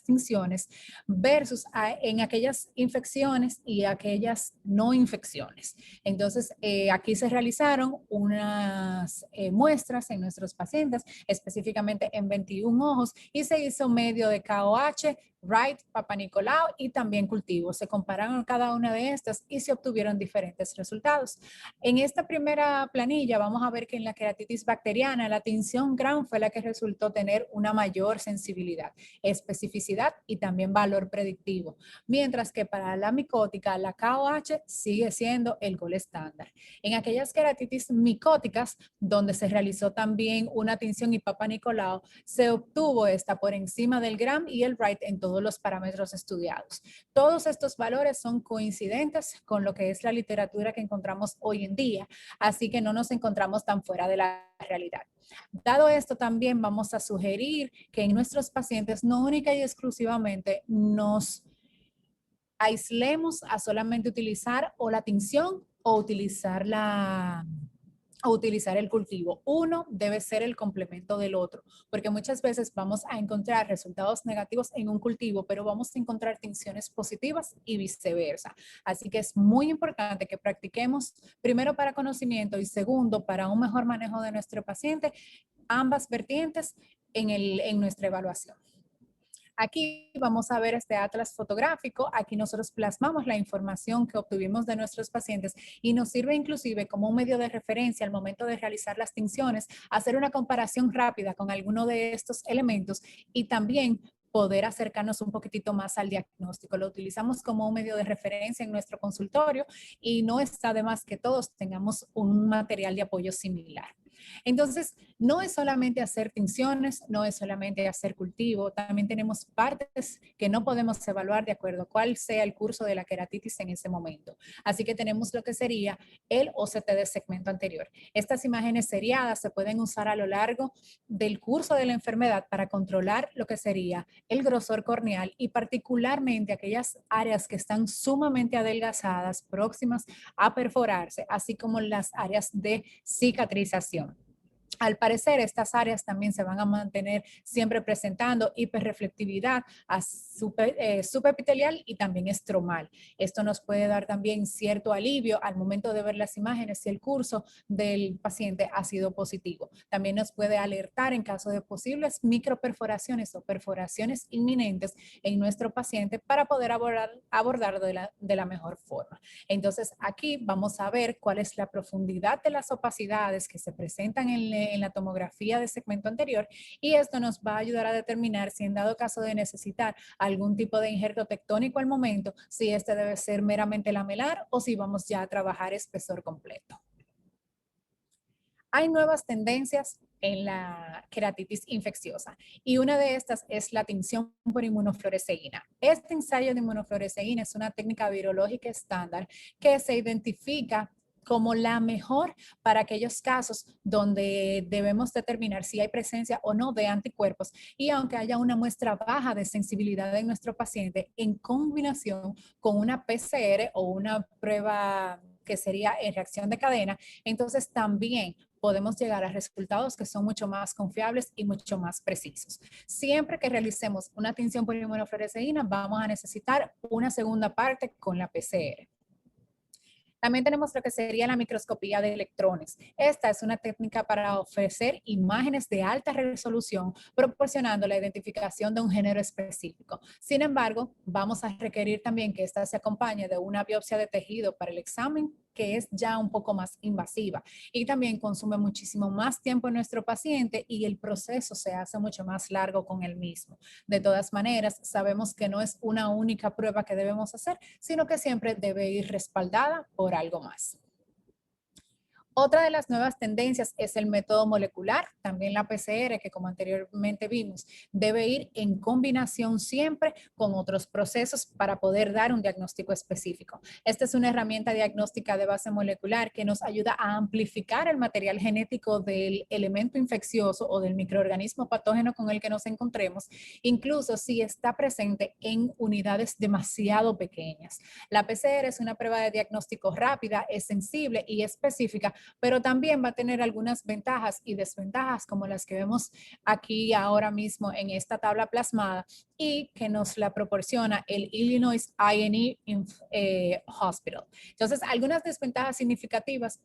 tinciones, versus en aquellas infecciones y aquellas no infecciones. Entonces, aquí se realizaron unas muestras en nuestros pacientes, específicamente en 21 ojos, y se hizo medio de KOH, Wright, Papa Nicolau y también cultivo. Se compararon cada una de estas y se obtuvieron diferentes resultados. En esta primera planilla vamos a ver que en la queratitis bacteriana la tinción Gram fue la que resultó tener una mayor sensibilidad, especificidad y también valor predictivo, mientras que para la micótica la KOH sigue siendo el gol estándar. En aquellas queratitis micóticas donde se realizó también una tinción y Papa Nicolau, se obtuvo esta por encima del Gram y el Wright en todos los parámetros estudiados. Todos estos valores son coincidentes con lo que es la literatura que encontramos hoy en día, así que no nos encontramos tan fuera de la realidad. Dado esto, también vamos a sugerir que en nuestros pacientes no única y exclusivamente nos aislemos a solamente utilizar o la tinción o utilizar el cultivo. Uno debe ser el complemento del otro, porque muchas veces vamos a encontrar resultados negativos en un cultivo, pero vamos a encontrar tinciones positivas y viceversa. Así que es muy importante que practiquemos, primero para conocimiento y segundo para un mejor manejo de nuestro paciente, ambas vertientes en nuestra evaluación. Aquí vamos a ver este atlas fotográfico. Aquí nosotros plasmamos la información que obtuvimos de nuestros pacientes y nos sirve inclusive como un medio de referencia al momento de realizar las tinciones, hacer una comparación rápida con alguno de estos elementos y también poder acercarnos un poquitito más al diagnóstico. Lo utilizamos como un medio de referencia en nuestro consultorio y no está de más que todos tengamos un material de apoyo similar. Entonces, no es solamente hacer tinciones, no es solamente hacer cultivo, también tenemos partes que no podemos evaluar de acuerdo a cuál sea el curso de la queratitis en ese momento. Así que tenemos lo que sería el OCT de segmento anterior. Estas imágenes seriadas se pueden usar a lo largo del curso de la enfermedad para controlar lo que sería el grosor corneal y particularmente aquellas áreas que están sumamente adelgazadas, próximas a perforarse, así como las áreas de cicatrización. Al parecer, estas áreas también se van a mantener siempre presentando hiperreflectividad subepitelial y también estromal. Esto nos puede dar también cierto alivio al momento de ver las imágenes si el curso del paciente ha sido positivo. También nos puede alertar en caso de posibles microperforaciones o perforaciones inminentes en nuestro paciente para poder abordar de la mejor forma. Entonces, aquí vamos a ver cuál es la profundidad de las opacidades que se presentan en la tomografía de segmento anterior y esto nos va a ayudar a determinar si en dado caso de necesitar algún tipo de injerto tectónico al momento, si este debe ser meramente lamelar o si vamos ya a trabajar espesor completo. Hay nuevas tendencias en la queratitis infecciosa y una de estas es la tinción por inmunofluoresceína. Este ensayo de inmunofluoresceína es una técnica virológica estándar que se identifica como la mejor para aquellos casos donde debemos determinar si hay presencia o no de anticuerpos y aunque haya una muestra baja de sensibilidad en nuestro paciente en combinación con una PCR o una prueba que sería en reacción de cadena, entonces también podemos llegar a resultados que son mucho más confiables y mucho más precisos. Siempre que realicemos una tinción por inmunofluoresceína, vamos a necesitar una segunda parte con la PCR. También tenemos lo que sería la microscopía de electrones. Esta es una técnica para ofrecer imágenes de alta resolución, proporcionando la identificación de un género específico. Sin embargo, vamos a requerir también que esta se acompañe de una biopsia de tejido para el examen, que es ya un poco más invasiva y también consume muchísimo más tiempo en nuestro paciente y el proceso se hace mucho más largo con el mismo. De todas maneras, sabemos que no es una única prueba que debemos hacer, sino que siempre debe ir respaldada por algo más. Otra de las nuevas tendencias es el método molecular, también la PCR, que como anteriormente vimos, debe ir en combinación siempre con otros procesos para poder dar un diagnóstico específico. Esta es una herramienta diagnóstica de base molecular que nos ayuda a amplificar el material genético del elemento infeccioso o del microorganismo patógeno con el que nos encontremos, incluso si está presente en unidades demasiado pequeñas. La PCR es una prueba de diagnóstico rápida, es sensible y específica, pero también va a tener algunas ventajas y desventajas como las que vemos aquí ahora mismo en esta tabla plasmada y que nos la proporciona el Illinois INE Hospital. Entonces, algunas desventajas significativas,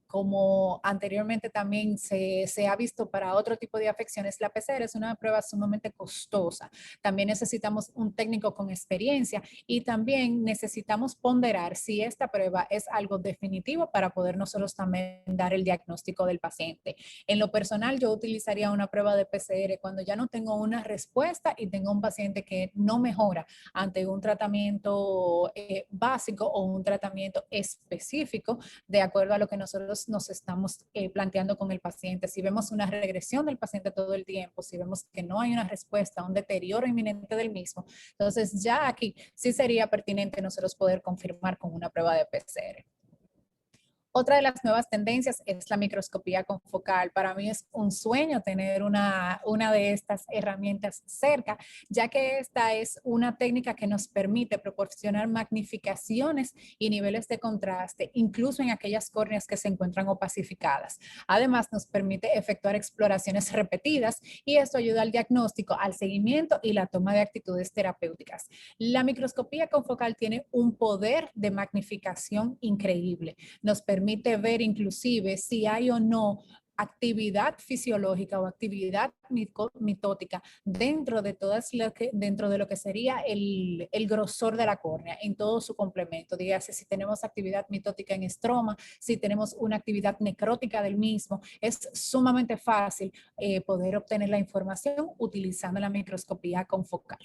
como anteriormente también se ha visto para otro tipo de afecciones, la PCR es una prueba sumamente costosa. También necesitamos un técnico con experiencia y también necesitamos ponderar si esta prueba es algo definitivo para poder nosotros también dar el diagnóstico del paciente. En lo personal, yo utilizaría una prueba de PCR cuando ya no tengo una respuesta y tengo un paciente que no mejora ante un tratamiento básico o un tratamiento específico de acuerdo a lo que nosotros nos estamos planteando con el paciente. Si vemos una regresión del paciente todo el tiempo, si vemos que no hay una respuesta, un deterioro inminente del mismo, entonces ya aquí sí sería pertinente nosotros poder confirmar con una prueba de PCR. Otra de las nuevas tendencias es la microscopía confocal. Para mí es un sueño tener una de estas herramientas cerca, ya que esta es una técnica que nos permite proporcionar magnificaciones y niveles de contraste, incluso en aquellas córneas que se encuentran opacificadas. Además, nos permite efectuar exploraciones repetidas y esto ayuda al diagnóstico, al seguimiento y la toma de actitudes terapéuticas. La microscopía confocal tiene un poder de magnificación increíble. Nos permite ver inclusive si hay o no actividad fisiológica o actividad mitótica dentro de dentro de lo que sería el grosor de la córnea en todo su complemento. Dígase, si tenemos actividad mitótica en estroma, si tenemos una actividad necrótica del mismo, es sumamente fácil poder obtener la información utilizando la microscopía confocal.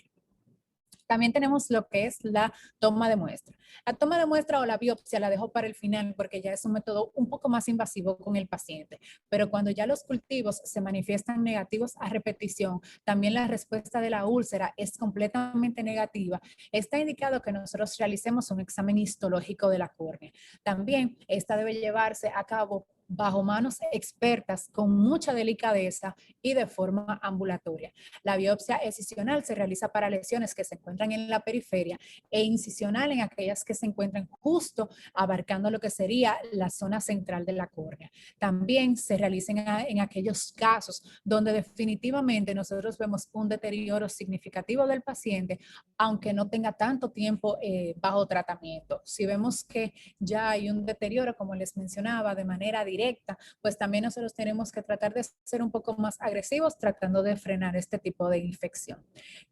También tenemos lo que es la toma de muestra. La toma de muestra o la biopsia la dejo para el final porque ya es un método un poco más invasivo con el paciente. Pero cuando ya los cultivos se manifiestan negativos a repetición, también la respuesta de la úlcera es completamente negativa. Está indicado que nosotros realicemos un examen histológico de la córnea. También esta debe llevarse a cabo bajo manos expertas con mucha delicadeza y de forma ambulatoria. La biopsia excisional se realiza para lesiones que se encuentran en la periferia e incisional en aquellas que se encuentran justo abarcando lo que sería la zona central de la córnea. También se realiza en aquellos casos donde definitivamente nosotros vemos un deterioro significativo del paciente, aunque no tenga tanto tiempo bajo tratamiento. Si vemos que ya hay un deterioro, como les mencionaba, de manera directa, pues también nosotros tenemos que tratar de ser un poco más agresivos tratando de frenar este tipo de infección.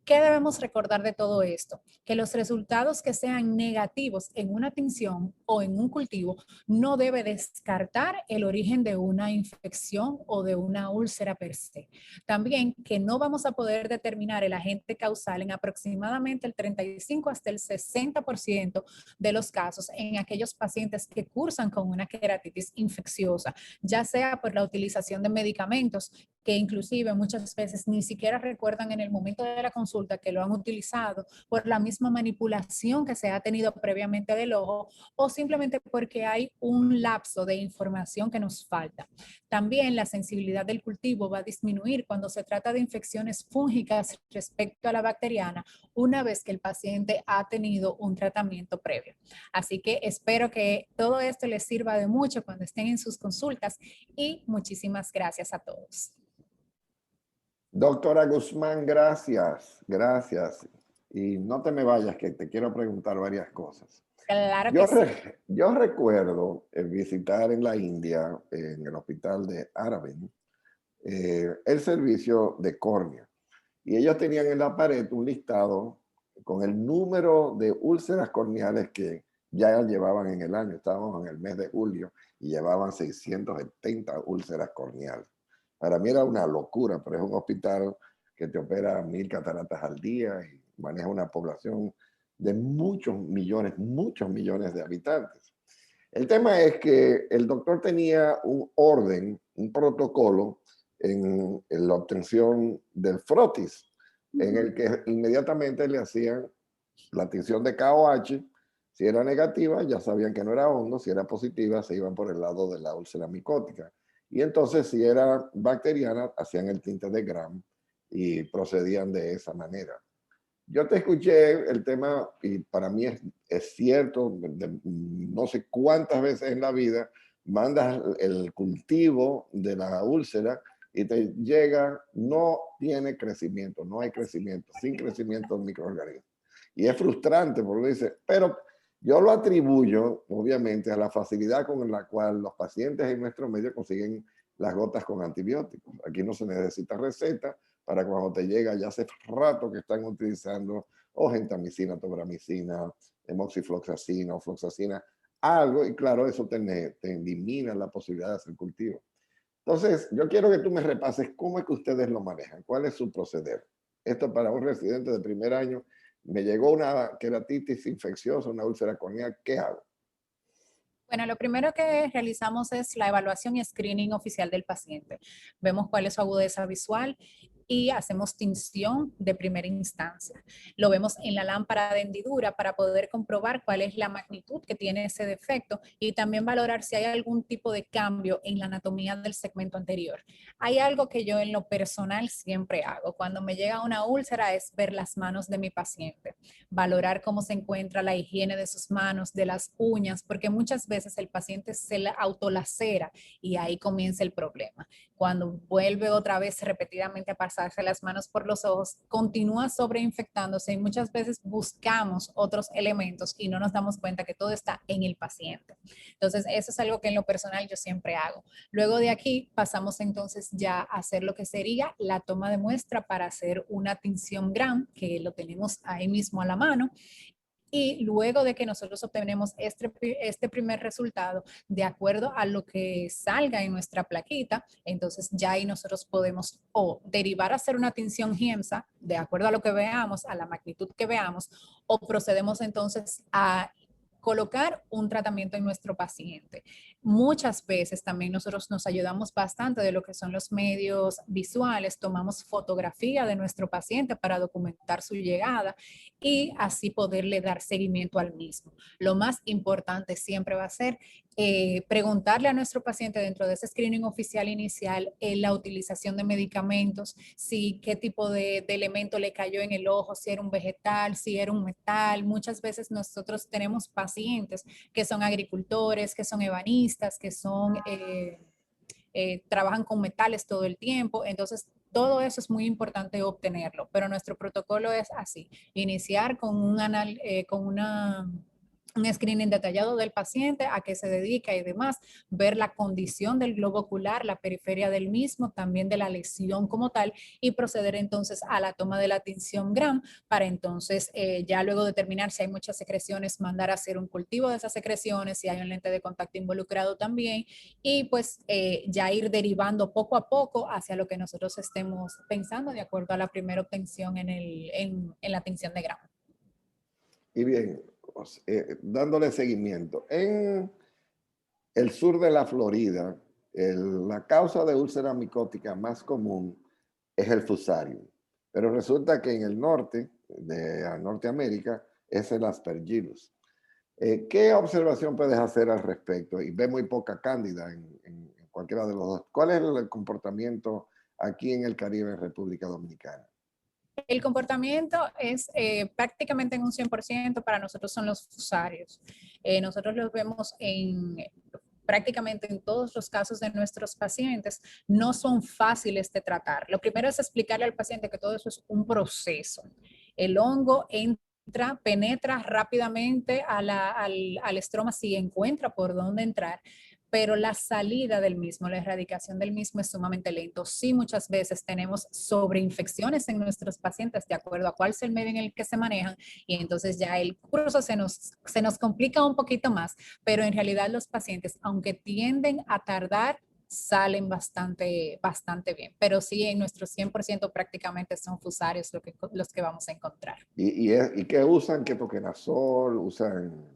¿Qué debemos recordar de todo esto? Que los resultados que sean negativos en una tinción o en un cultivo no debe descartar el origen de una infección o de una úlcera per se. También que no vamos a poder determinar el agente causal en aproximadamente el 35 hasta el 60% de los casos en aquellos pacientes que cursan con una queratitis infecciosa, ya sea por la utilización de medicamentos que inclusive muchas veces ni siquiera recuerdan en el momento de la consulta que lo han utilizado, por la misma manipulación que se ha tenido previamente del ojo o simplemente porque hay un lapso de información que nos falta. También la sensibilidad del cultivo va a disminuir cuando se trata de infecciones fúngicas respecto a la bacteriana una vez que el paciente ha tenido un tratamiento previo. Así que espero que todo esto les sirva de mucho cuando estén en sus consultas y muchísimas gracias a todos. Doctora Guzmán, gracias, gracias. Y no te me vayas, que te quiero preguntar varias cosas. Claro que sí. Yo recuerdo visitar en la India, en el hospital de Aravind, el servicio de córnea. Y ellos tenían en la pared un listado con el número de úlceras corneales que ya llevaban en el año. Estábamos en el mes de julio y llevaban 670 úlceras corneales. Para mí era una locura, pero es un hospital que te opera 1000 cataratas al día y maneja una población de muchos millones de habitantes. El tema es que el doctor tenía un orden, un protocolo en la obtención del frotis, en el que inmediatamente le hacían la tinción de KOH. Si era negativa, ya sabían que no era hondo; si era positiva, se iban por el lado de la úlcera micótica. Y entonces, si era bacteriana, hacían el tinte de Gram y procedían de esa manera. Yo te escuché el tema y para mí es cierto, no sé cuántas veces en la vida mandas el cultivo de la úlcera y te llega, no tiene crecimiento, no hay crecimiento, sin crecimiento del microorganismo. Y es frustrante porque dice, pero yo lo atribuyo obviamente a la facilidad con la cual los pacientes en nuestro medio consiguen las gotas con antibióticos. Aquí no se necesita receta para cuando te llega, ya hace rato que están utilizando o gentamicina, tobramicina, moxifloxacina o floxacina, algo, y claro, eso te elimina la posibilidad de hacer cultivo. Entonces, yo quiero que tú me repases cómo es que ustedes lo manejan, cuál es su proceder. Esto para un residente de primer año, me llegó una queratitis infecciosa, una úlcera corneal, ¿qué hago? Bueno, lo primero que realizamos es la evaluación y screening oficial del paciente. Vemos cuál es su agudeza visual y hacemos tinción de primera instancia. Lo vemos en la lámpara de hendidura para poder comprobar cuál es la magnitud que tiene ese defecto y también valorar si hay algún tipo de cambio en la anatomía del segmento anterior. Hay algo que yo en lo personal siempre hago. Cuando me llega una úlcera es ver las manos de mi paciente, valorar cómo se encuentra la higiene de sus manos, de las uñas, porque muchas veces el paciente se la autolacera y ahí comienza el problema. Cuando vuelve otra vez repetidamente a pasarse las manos por los ojos, continúa sobreinfectándose y muchas veces buscamos otros elementos y no nos damos cuenta que todo está en el paciente. Entonces, eso es algo que en lo personal yo siempre hago. Luego de aquí pasamos entonces ya a hacer lo que sería la toma de muestra para hacer una tinción Gram, que lo tenemos ahí mismo a la mano. Y luego de que nosotros obtenemos este primer resultado, de acuerdo a lo que salga en nuestra plaquita, entonces ya ahí nosotros podemos o derivar a hacer una tinción Giemsa, de acuerdo a lo que veamos, a la magnitud que veamos, o procedemos entonces a colocar un tratamiento en nuestro paciente. Muchas veces también nosotros nos ayudamos bastante de lo que son los medios visuales, tomamos fotografía de nuestro paciente para documentar su llegada y así poderle dar seguimiento al mismo. Lo más importante siempre va a ser preguntarle a nuestro paciente dentro de ese screening oficial inicial la utilización de medicamentos, si qué tipo de elemento le cayó en el ojo, si era un vegetal, si era un metal. Muchas veces nosotros tenemos pacientes que son agricultores, que son ebanistas, que son, trabajan con metales todo el tiempo. Entonces, todo eso es muy importante obtenerlo, pero nuestro protocolo es así: iniciar con un screening detallado del paciente, a qué se dedica y demás, ver la condición del globo ocular, la periferia del mismo, también de la lesión como tal, y proceder entonces a la toma de la tinción Gram para entonces ya luego determinar si hay muchas secreciones, mandar a hacer un cultivo de esas secreciones, si hay un lente de contacto involucrado también, y pues ya ir derivando poco a poco hacia lo que nosotros estemos pensando de acuerdo a la primera obtención en la tinción de Gram. Y bien, dándole seguimiento. En el sur de la Florida, la causa de úlcera micótica más común es el Fusarium, pero resulta que en el norte de Norteamérica es el Aspergillus. ¿Qué observación puedes hacer al respecto? Y ve muy poca cándida en cualquiera de los dos. ¿Cuál es el comportamiento aquí en el Caribe, en República Dominicana? El comportamiento es prácticamente en un 100% para nosotros son los fusarios. Nosotros los vemos prácticamente en todos los casos de nuestros pacientes. No son fáciles de tratar. Lo primero es explicarle al paciente que todo eso es un proceso. El hongo penetra rápidamente al estroma si encuentra por dónde entrar, pero la salida del mismo, la erradicación del mismo es sumamente lento. Sí, muchas veces tenemos sobreinfecciones en nuestros pacientes de acuerdo a cuál es el medio en el que se manejan y entonces ya el curso se nos complica un poquito más, pero en realidad los pacientes, aunque tienden a tardar, salen bastante bien, pero sí en nuestro 100% prácticamente son fusarios los que vamos a encontrar. ¿Y qué usan? ¿Ketoconazol? ¿Usan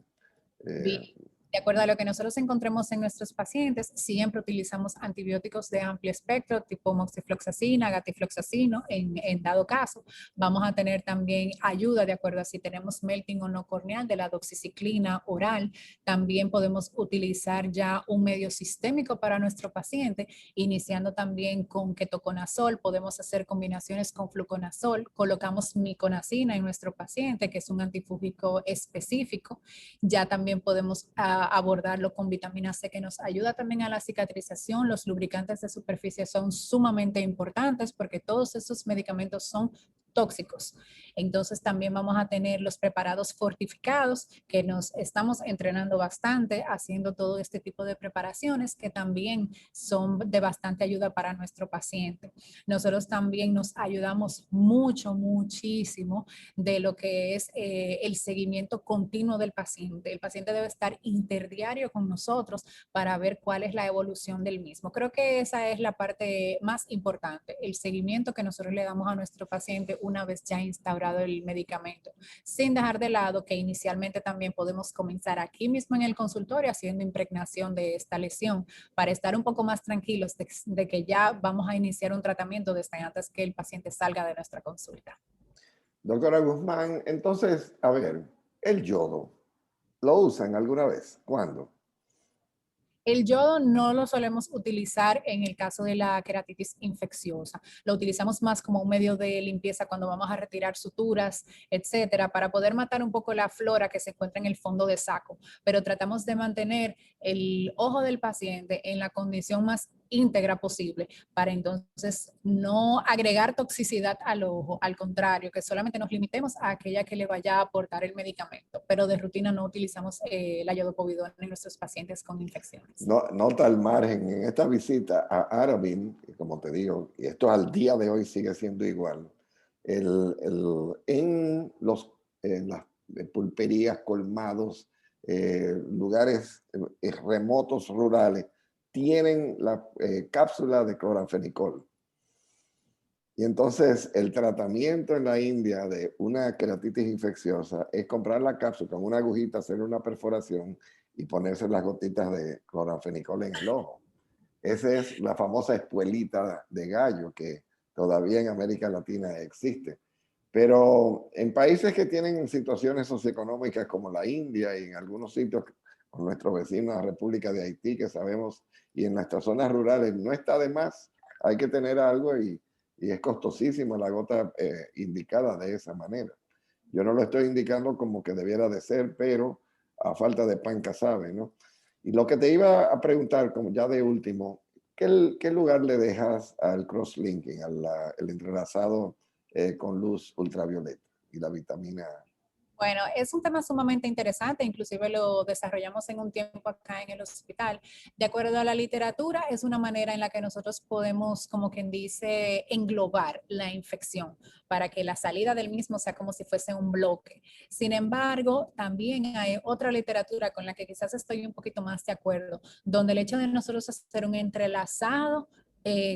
De acuerdo a lo que nosotros encontremos en nuestros pacientes, siempre utilizamos antibióticos de amplio espectro, tipo moxifloxacina, gatifloxacino, en dado caso. Vamos a tener también ayuda de acuerdo a si tenemos melting o no corneal de la doxiciclina oral. También podemos utilizar ya un medio sistémico para nuestro paciente, iniciando también con ketoconazol. Podemos hacer combinaciones con fluconazol. Colocamos miconazina en nuestro paciente, que es un antifúngico específico. Ya también podemos abordarlo con vitamina C, que nos ayuda también a la cicatrización. Los lubricantes de superficie son sumamente importantes porque todos estos medicamentos son tóxicos. Entonces también vamos a tener los preparados fortificados, que nos estamos entrenando bastante haciendo todo este tipo de preparaciones, que también son de bastante ayuda para nuestro paciente. Nosotros también nos ayudamos muchísimo de lo que es el seguimiento continuo del paciente. El paciente debe estar interdiario con nosotros para ver cuál es la evolución del mismo. Creo que esa es la parte más importante, el seguimiento que nosotros le damos a nuestro paciente una vez ya instaurado el medicamento, sin dejar de lado que inicialmente también podemos comenzar aquí mismo en el consultorio haciendo impregnación de esta lesión para estar un poco más tranquilos de que ya vamos a iniciar un tratamiento desde antes que el paciente salga de nuestra consulta. Doctora Guzmán, entonces, a ver, el yodo, ¿lo usan alguna vez? ¿Cuándo? El yodo no lo solemos utilizar en el caso de la queratitis infecciosa. Lo utilizamos más como un medio de limpieza cuando vamos a retirar suturas, etcétera, para poder matar un poco la flora que se encuentra en el fondo de saco. Pero tratamos de mantener el ojo del paciente en la condición más íntegra posible para entonces no agregar toxicidad al ojo, al contrario, que solamente nos limitemos a aquella que le vaya a aportar el medicamento, pero de rutina no utilizamos la yodopovidona en nuestros pacientes con infecciones. No, nota al margen, en esta visita a Arabin, como te digo, y esto al día de hoy sigue siendo igual, en las pulperías, colmados, lugares remotos, rurales, tienen la cápsula de cloranfenicol. Y entonces el tratamiento en la India de una queratitis infecciosa es comprar la cápsula con una agujita, hacer una perforación y ponerse las gotitas de cloranfenicol en el ojo. Esa es la famosa espuelita de gallo que todavía en América Latina existe. Pero en países que tienen situaciones socioeconómicas como la India y en algunos sitios con nuestros vecinos, la República de Haití, que sabemos, y en nuestras zonas rurales, no está de más, hay que tener algo y es costosísima la gota indicada de esa manera. Yo no lo estoy indicando como que debiera de ser, pero a falta de pan casabe, ¿no? Y lo que te iba a preguntar, como ya de último, ¿qué lugar le dejas al cross-linking, al entrelazado con luz ultravioleta y la vitamina A? Bueno, es un tema sumamente interesante, inclusive lo desarrollamos en un tiempo acá en el hospital. De acuerdo a la literatura, es una manera en la que nosotros podemos, como quien dice, englobar la infección para que la salida del mismo sea como si fuese un bloque. Sin embargo, también hay otra literatura con la que quizás estoy un poquito más de acuerdo, donde el hecho de nosotros hacer un entrelazado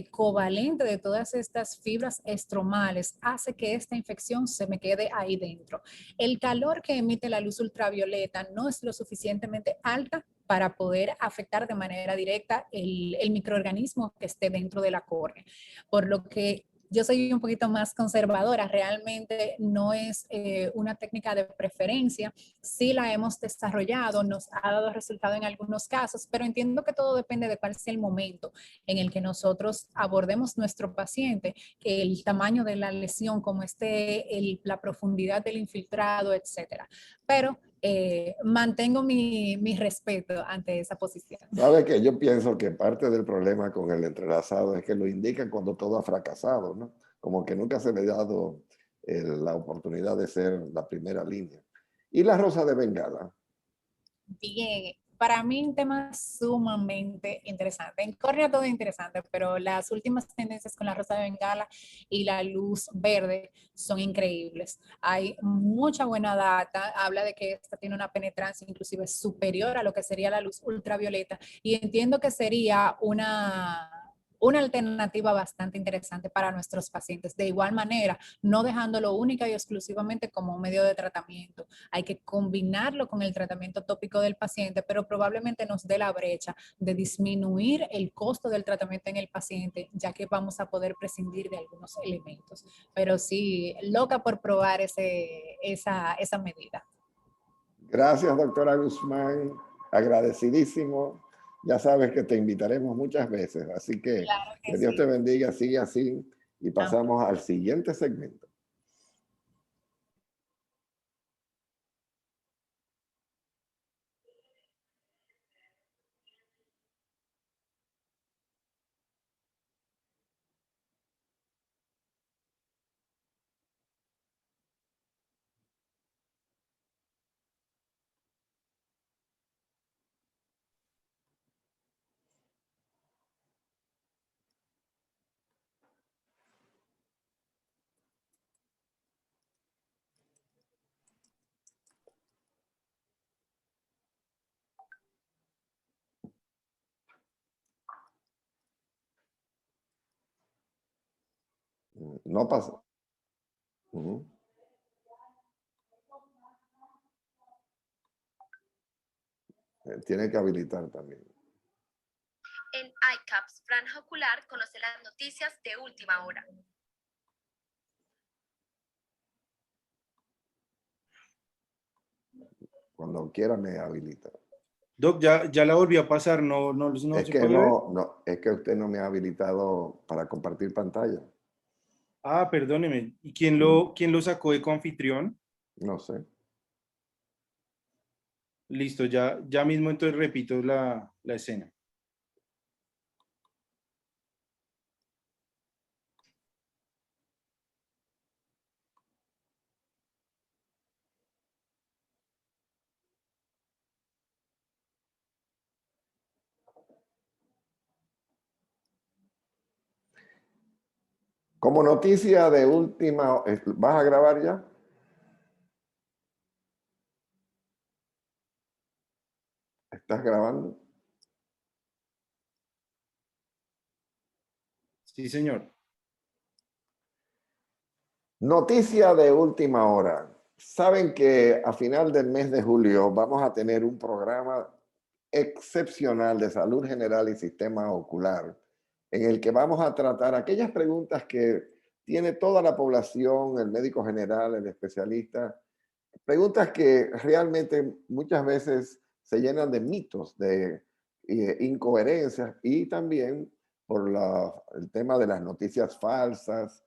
covalente de todas estas fibras estromales hace que esta infección se me quede ahí dentro. El calor que emite la luz ultravioleta no es lo suficientemente alta para poder afectar de manera directa el microorganismo que esté dentro de la córnea. Por lo que yo soy un poquito más conservadora, realmente no es una técnica de preferencia, sí la hemos desarrollado, nos ha dado resultado en algunos casos, pero entiendo que todo depende de cuál sea el momento en el que nosotros abordemos nuestro paciente, el tamaño de la lesión, cómo esté, la profundidad del infiltrado, etcétera. Pero mantengo mi respeto ante esa posición. Sabe que yo pienso que parte del problema con el entrelazado es que lo indican cuando todo ha fracasado, ¿no? Como que nunca se le ha dado la oportunidad de ser la primera línea. ¿Y la rosa de Bengala? Bien, para mí un tema sumamente interesante. En córnea todo es interesante, pero las últimas tendencias con la rosa de Bengala y la luz verde son increíbles. Hay mucha buena data, habla de que esta tiene una penetrancia inclusive superior a lo que sería la luz ultravioleta y entiendo que sería una alternativa bastante interesante para nuestros pacientes. De igual manera, no dejándolo única y exclusivamente como un medio de tratamiento. Hay que combinarlo con el tratamiento tópico del paciente, pero probablemente nos dé la brecha de disminuir el costo del tratamiento en el paciente, ya que vamos a poder prescindir de algunos elementos. Pero sí, loca por probar esa medida. Gracias, doctora Guzmán. Agradecidísimo. Ya sabes que te invitaremos muchas veces, así Claro que sí. Dios te bendiga, sigue así y pasamos al siguiente segmento. No pasa. Tiene que habilitar también. En iCaps Franja Ocular conoce las noticias de última hora. Cuando quiera me habilita. Doc, ya la volví a pasar, no Es se que puede ver. es que usted no me ha habilitado para compartir pantalla. Ah, perdóneme. ¿Y quién lo sacó de coanfitrión? No sé. Listo, ya mismo entonces repito la escena. Como noticia de última, ¿vas a grabar ya? ¿Estás grabando? Sí, señor. Noticia de última hora. Saben que a final del mes de julio vamos a tener un programa excepcional de salud general y sistema ocular, en el que vamos a tratar aquellas preguntas que tiene toda la población, el médico general, el especialista, preguntas que realmente muchas veces se llenan de mitos, de incoherencias y también por el tema de las noticias falsas,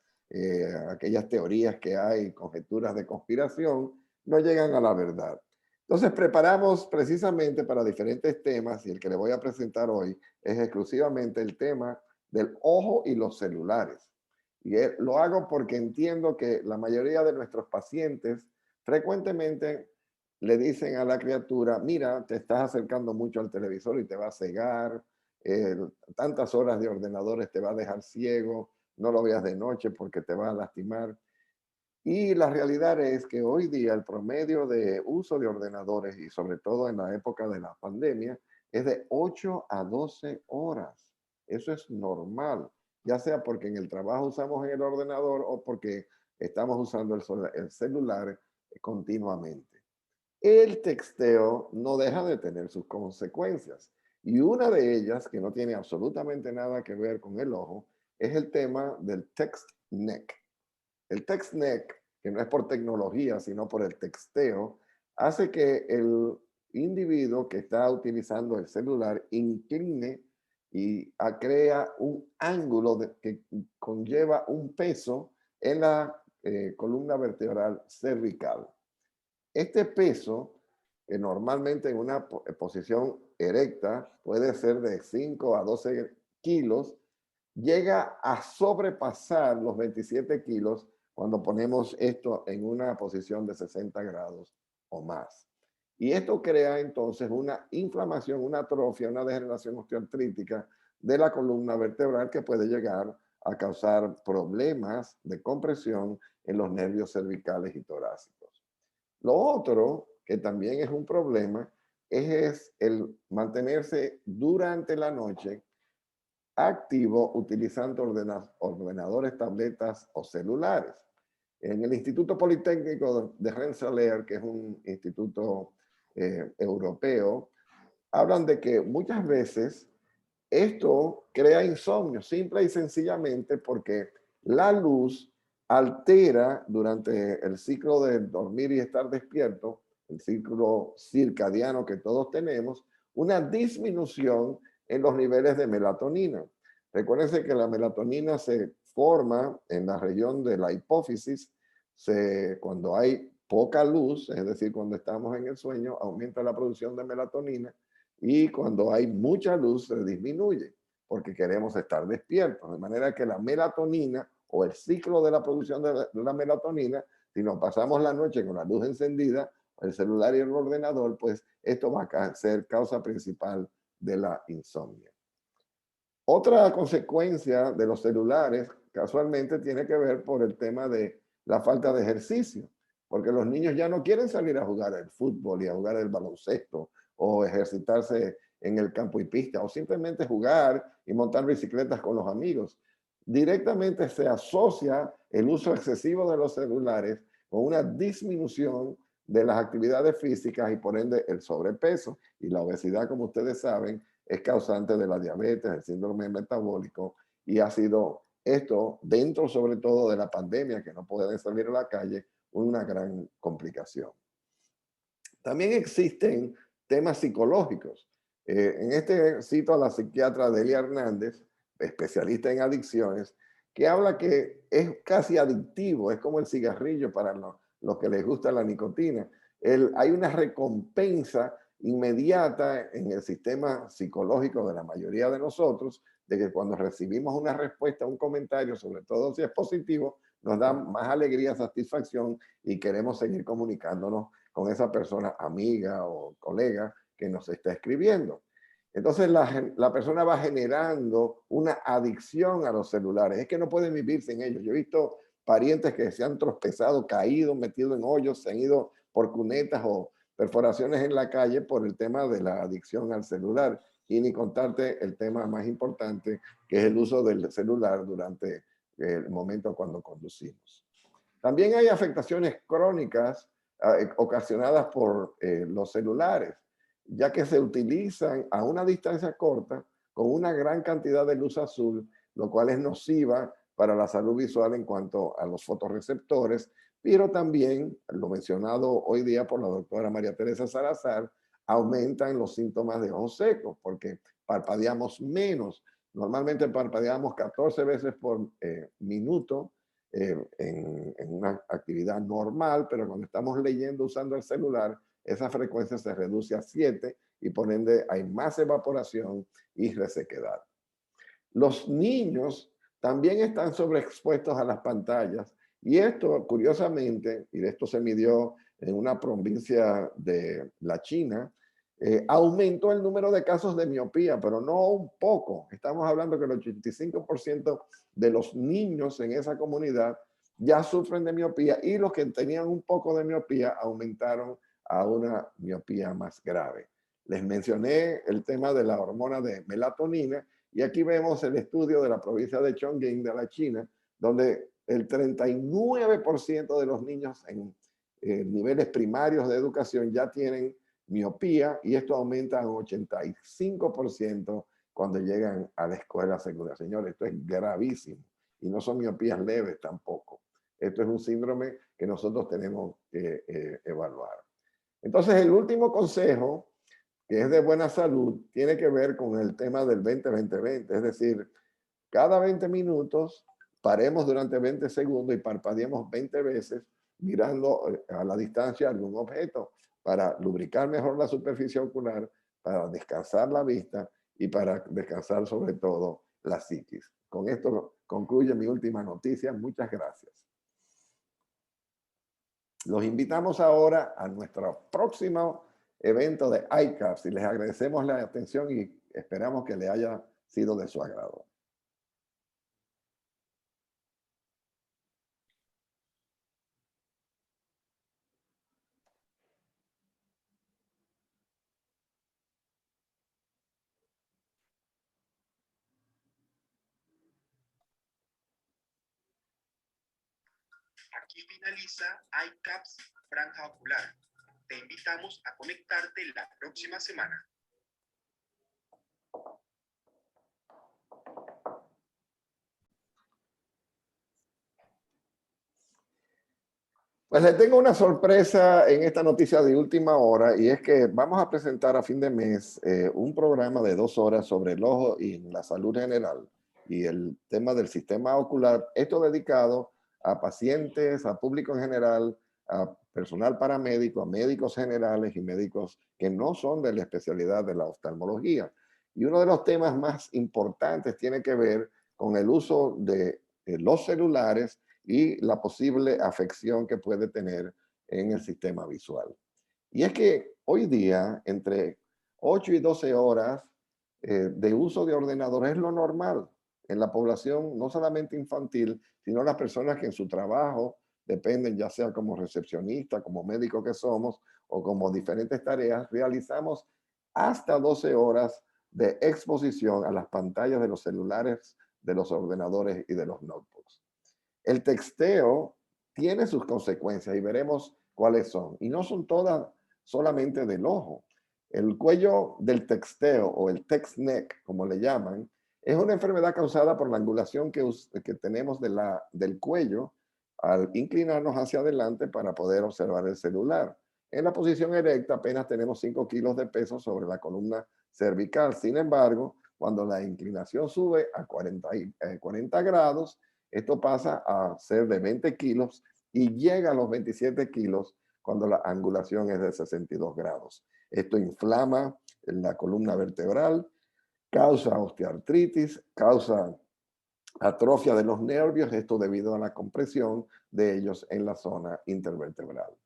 aquellas teorías que hay, conjeturas de conspiración, no llegan a la verdad. Entonces preparamos precisamente para diferentes temas y el que le voy a presentar hoy es exclusivamente el tema del ojo y los celulares. Y lo hago porque entiendo que la mayoría de nuestros pacientes frecuentemente le dicen a la criatura, mira, te estás acercando mucho al televisor y te va a cegar, tantas horas de ordenadores te va a dejar ciego, no lo veas de noche porque te va a lastimar. Y la realidad es que hoy día el promedio de uso de ordenadores, y sobre todo en la época de la pandemia, es de 8 a 12 horas. Eso es normal, ya sea porque en el trabajo usamos el ordenador o porque estamos usando el celular continuamente. El texteo no deja de tener sus consecuencias. Y una de ellas, que no tiene absolutamente nada que ver con el ojo, es el tema del text neck. El text neck, que no es por tecnología, sino por el texteo, hace que el individuo que está utilizando el celular incline y crea un ángulo que conlleva un peso en la columna vertebral cervical. Este peso, que normalmente en una posición erecta puede ser de 5 a 12 kilos, llega a sobrepasar los 27 kilos cuando ponemos esto en una posición de 60 grados o más. Y esto crea entonces una inflamación, una atrofia, una degeneración osteoartrítica de la columna vertebral que puede llegar a causar problemas de compresión en los nervios cervicales y torácicos. Lo otro, que también es un problema, es el mantenerse durante la noche activo utilizando ordenadores, tabletas o celulares. En el Instituto Politécnico de Rensselaer, que es un instituto europeo, hablan de que muchas veces esto crea insomnio, simple y sencillamente porque la luz altera durante el ciclo de dormir y estar despierto, el ciclo circadiano que todos tenemos, una disminución en los niveles de melatonina. Recuérdense que la melatonina se forma en la región de la hipófisis, cuando hay poca luz, es decir, cuando estamos en el sueño, aumenta la producción de melatonina, y cuando hay mucha luz se disminuye porque queremos estar despiertos. De manera que la melatonina o el ciclo de la producción de la melatonina, si nos pasamos la noche con la luz encendida, el celular y el ordenador, pues esto va a ser causa principal de la insomnia. Otra consecuencia de los celulares casualmente tiene que ver por el tema de la falta de ejercicio, porque los niños ya no quieren salir a jugar al fútbol y a jugar el baloncesto o ejercitarse en el campo y pista o simplemente jugar y montar bicicletas con los amigos. Directamente se asocia el uso excesivo de los celulares con una disminución de las actividades físicas y por ende el sobrepeso y la obesidad, como ustedes saben, es causante de la diabetes, el síndrome metabólico, y ha sido esto, dentro sobre todo de la pandemia, que no pueden salir a la calle, una gran complicación. También existen temas psicológicos. En este cito a la psiquiatra Delia Hernández, especialista en adicciones, que habla que es casi adictivo, es como el cigarrillo para los que les gusta la nicotina. Hay una recompensa inmediata en el sistema psicológico de la mayoría de nosotros, de que cuando recibimos una respuesta, un comentario, sobre todo si es positivo, nos da más alegría, satisfacción y queremos seguir comunicándonos con esa persona, amiga o colega que nos está escribiendo. Entonces la persona va generando una adicción a los celulares. Es que no pueden vivir sin ellos. Yo he visto parientes que se han tropezado, caído, metido en hoyos, se han ido por cunetas o perforaciones en la calle por el tema de la adicción al celular. Y ni contarte el tema más importante, que es el uso del celular durante el momento cuando conducimos. También hay afectaciones crónicas ocasionadas por los celulares, ya que se utilizan a una distancia corta con una gran cantidad de luz azul, lo cual es nociva para la salud visual en cuanto a los fotorreceptores, pero también, lo mencionado hoy día por la doctora María Teresa Salazar, aumentan los síntomas de ojos secos porque parpadeamos menos. Normalmente parpadeamos 14 veces por minuto en una actividad normal, pero cuando estamos leyendo usando el celular, esa frecuencia se reduce a 7 y por ende hay más evaporación y resequedad. Los niños también están sobreexpuestos a las pantallas y esto, curiosamente, y de esto se midió en una provincia de la China, aumentó el número de casos de miopía, pero no un poco. Estamos hablando que el 85% de los niños en esa comunidad ya sufren de miopía y los que tenían un poco de miopía aumentaron a una miopía más grave. Les mencioné el tema de la hormona de melatonina y aquí vemos el estudio de la provincia de Chongqing de la China, donde el 39% de los niños en niveles primarios de educación ya tienen miopía y esto aumenta a un 85% cuando llegan a la escuela secundaria. Señores, esto es gravísimo y no son miopías leves tampoco. Esto es un síndrome que nosotros tenemos que evaluar. Entonces, el último consejo, que es de buena salud, tiene que ver con el tema del 20-20-20. Es decir, cada 20 minutos paremos durante 20 segundos y parpadeemos 20 veces mirando a la distancia algún objeto para lubricar mejor la superficie ocular, para descansar la vista y para descansar sobre todo la psiquis. Con esto concluye mi última noticia. Muchas gracias. Los invitamos ahora a nuestro próximo evento de ICAPS y les agradecemos la atención y esperamos que le haya sido de su agrado. Aquí finaliza iCaps Franja Ocular. Te invitamos a conectarte la próxima semana. Pues les tengo una sorpresa en esta noticia de última hora, y es que vamos a presentar a fin de mes un programa de 2 horas sobre el ojo y la salud general y el tema del sistema ocular, esto dedicado a pacientes, a público en general, a personal paramédico, a médicos generales y médicos que no son de la especialidad de la oftalmología. Y uno de los temas más importantes tiene que ver con el uso de los celulares y la posible afección que puede tener en el sistema visual. Y es que hoy día, entre 8 y 12 horas de uso de ordenador es lo normal en la población, no solamente infantil, sino las personas que en su trabajo dependen, ya sea como recepcionista, como médico que somos, o como diferentes tareas, realizamos hasta 12 horas de exposición a las pantallas de los celulares, de los ordenadores y de los notebooks. El texteo tiene sus consecuencias y veremos cuáles son. Y no son todas solamente del ojo. El cuello del texteo, o el text neck, como le llaman, es una enfermedad causada por la angulación que tenemos del cuello al inclinarnos hacia adelante para poder observar el celular. En la posición erecta apenas tenemos 5 kilos de peso sobre la columna cervical. Sin embargo, cuando la inclinación sube a 40 grados, esto pasa a ser de 20 kilos y llega a los 27 kilos cuando la angulación es de 62 grados. Esto inflama la columna vertebral, causa osteoartritis, causa atrofia de los nervios, esto debido a la compresión de ellos en la zona intervertebral.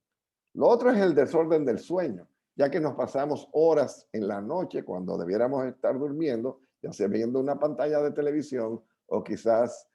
Lo otro es el desorden del sueño, ya que nos pasamos horas en la noche cuando debiéramos estar durmiendo, ya sea viendo una pantalla de televisión o quizás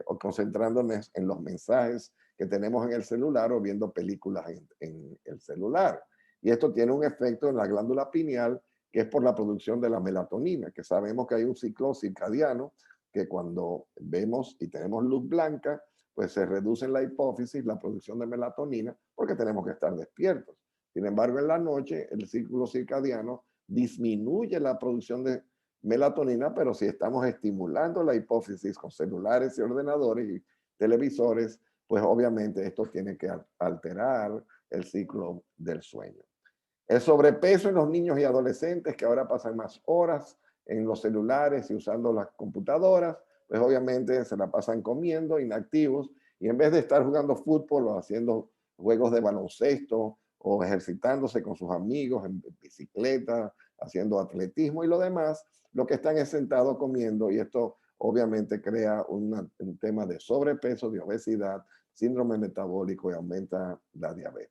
o concentrándonos en los mensajes que tenemos en el celular o viendo películas en el celular. Y esto tiene un efecto en la glándula pineal, que es por la producción de la melatonina, que sabemos que hay un ciclo circadiano que cuando vemos y tenemos luz blanca, pues se reduce en la hipófisis la producción de melatonina porque tenemos que estar despiertos. Sin embargo, en la noche el ciclo circadiano disminuye la producción de melatonina, pero si estamos estimulando la hipófisis con celulares y ordenadores y televisores, pues obviamente esto tiene que alterar el ciclo del sueño. El sobrepeso en los niños y adolescentes que ahora pasan más horas en los celulares y usando las computadoras, pues obviamente se la pasan comiendo, inactivos, y en vez de estar jugando fútbol o haciendo juegos de baloncesto o ejercitándose con sus amigos en bicicleta, haciendo atletismo y lo demás, lo que están es sentados comiendo, y esto obviamente crea un tema de sobrepeso, de obesidad, síndrome metabólico y aumenta la diabetes.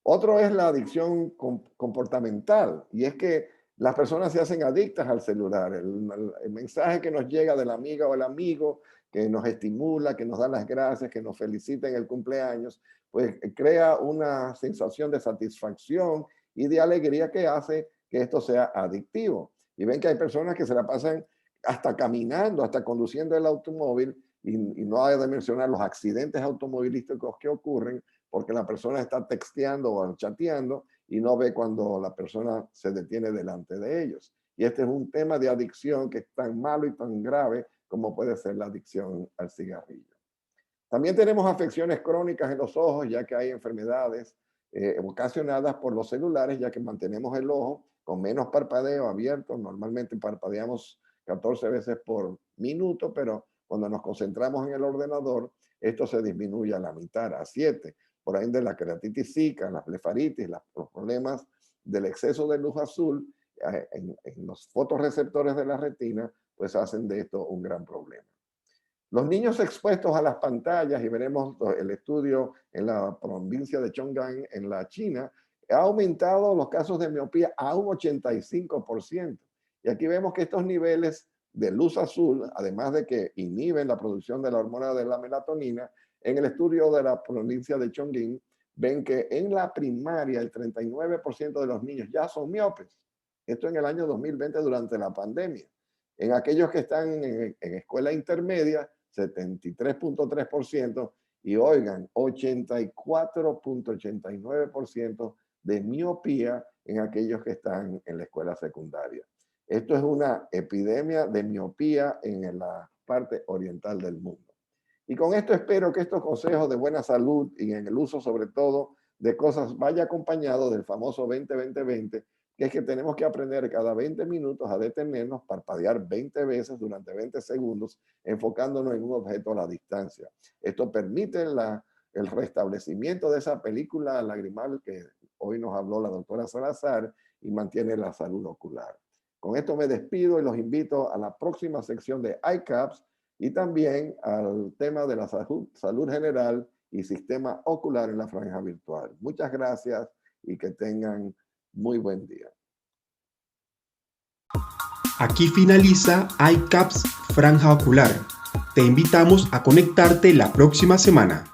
Otro es la adicción comportamental, y es que las personas se hacen adictas al celular. El mensaje que nos llega de la amiga o el amigo, que nos estimula, que nos da las gracias, que nos felicita en el cumpleaños, pues crea una sensación de satisfacción y de alegría que hace que esto sea adictivo. Y ven que hay personas que se la pasan hasta caminando, hasta conduciendo el automóvil, y no hay de mencionar los accidentes automovilísticos que ocurren porque la persona está texteando o chateando y no ve cuando la persona se detiene delante de ellos. Y este es un tema de adicción que es tan malo y tan grave como puede ser la adicción al cigarrillo. También tenemos afecciones crónicas en los ojos, ya que hay enfermedades ocasionadas por los celulares, ya que mantenemos el ojo con menos parpadeo abierto. Normalmente parpadeamos 14 veces por minuto, pero cuando nos concentramos en el ordenador, esto se disminuye a la mitad, a 7. Por ende, la queratitis zika, la blefaritis, los problemas del exceso de luz azul en los fotorreceptores de la retina, pues hacen de esto un gran problema. Los niños expuestos a las pantallas, y veremos el estudio en la provincia de Chongqing, en la China, ha aumentado los casos de miopía a un 85%. Y aquí vemos que estos niveles de luz azul, además de que inhiben la producción de la hormona de la melatonina, en el estudio de la provincia de Chongqing, ven que en la primaria el 39% de los niños ya son miopes. Esto en el año 2020 durante la pandemia. En aquellos que están en escuela intermedia, 73.3%, Y oigan, 84.89% de miopía en aquellos que están en la escuela secundaria. Esto es una epidemia de miopía en la parte oriental del mundo. Y con esto espero que estos consejos de buena salud y en el uso sobre todo de cosas vaya acompañado del famoso 20-20-20, que es que tenemos que aprender cada 20 minutos a detenernos, parpadear 20 veces durante 20 segundos, enfocándonos en un objeto a la distancia. Esto permite el restablecimiento de esa película lagrimal que hoy nos habló la doctora Salazar y mantiene la salud ocular. Con esto me despido y los invito a la próxima sección de ICAPS y también al tema de la salud general y sistema ocular en la franja virtual. Muchas gracias y que tengan muy buen día. Aquí finaliza ICAPS Franja Ocular. Te invitamos a conectarte la próxima semana.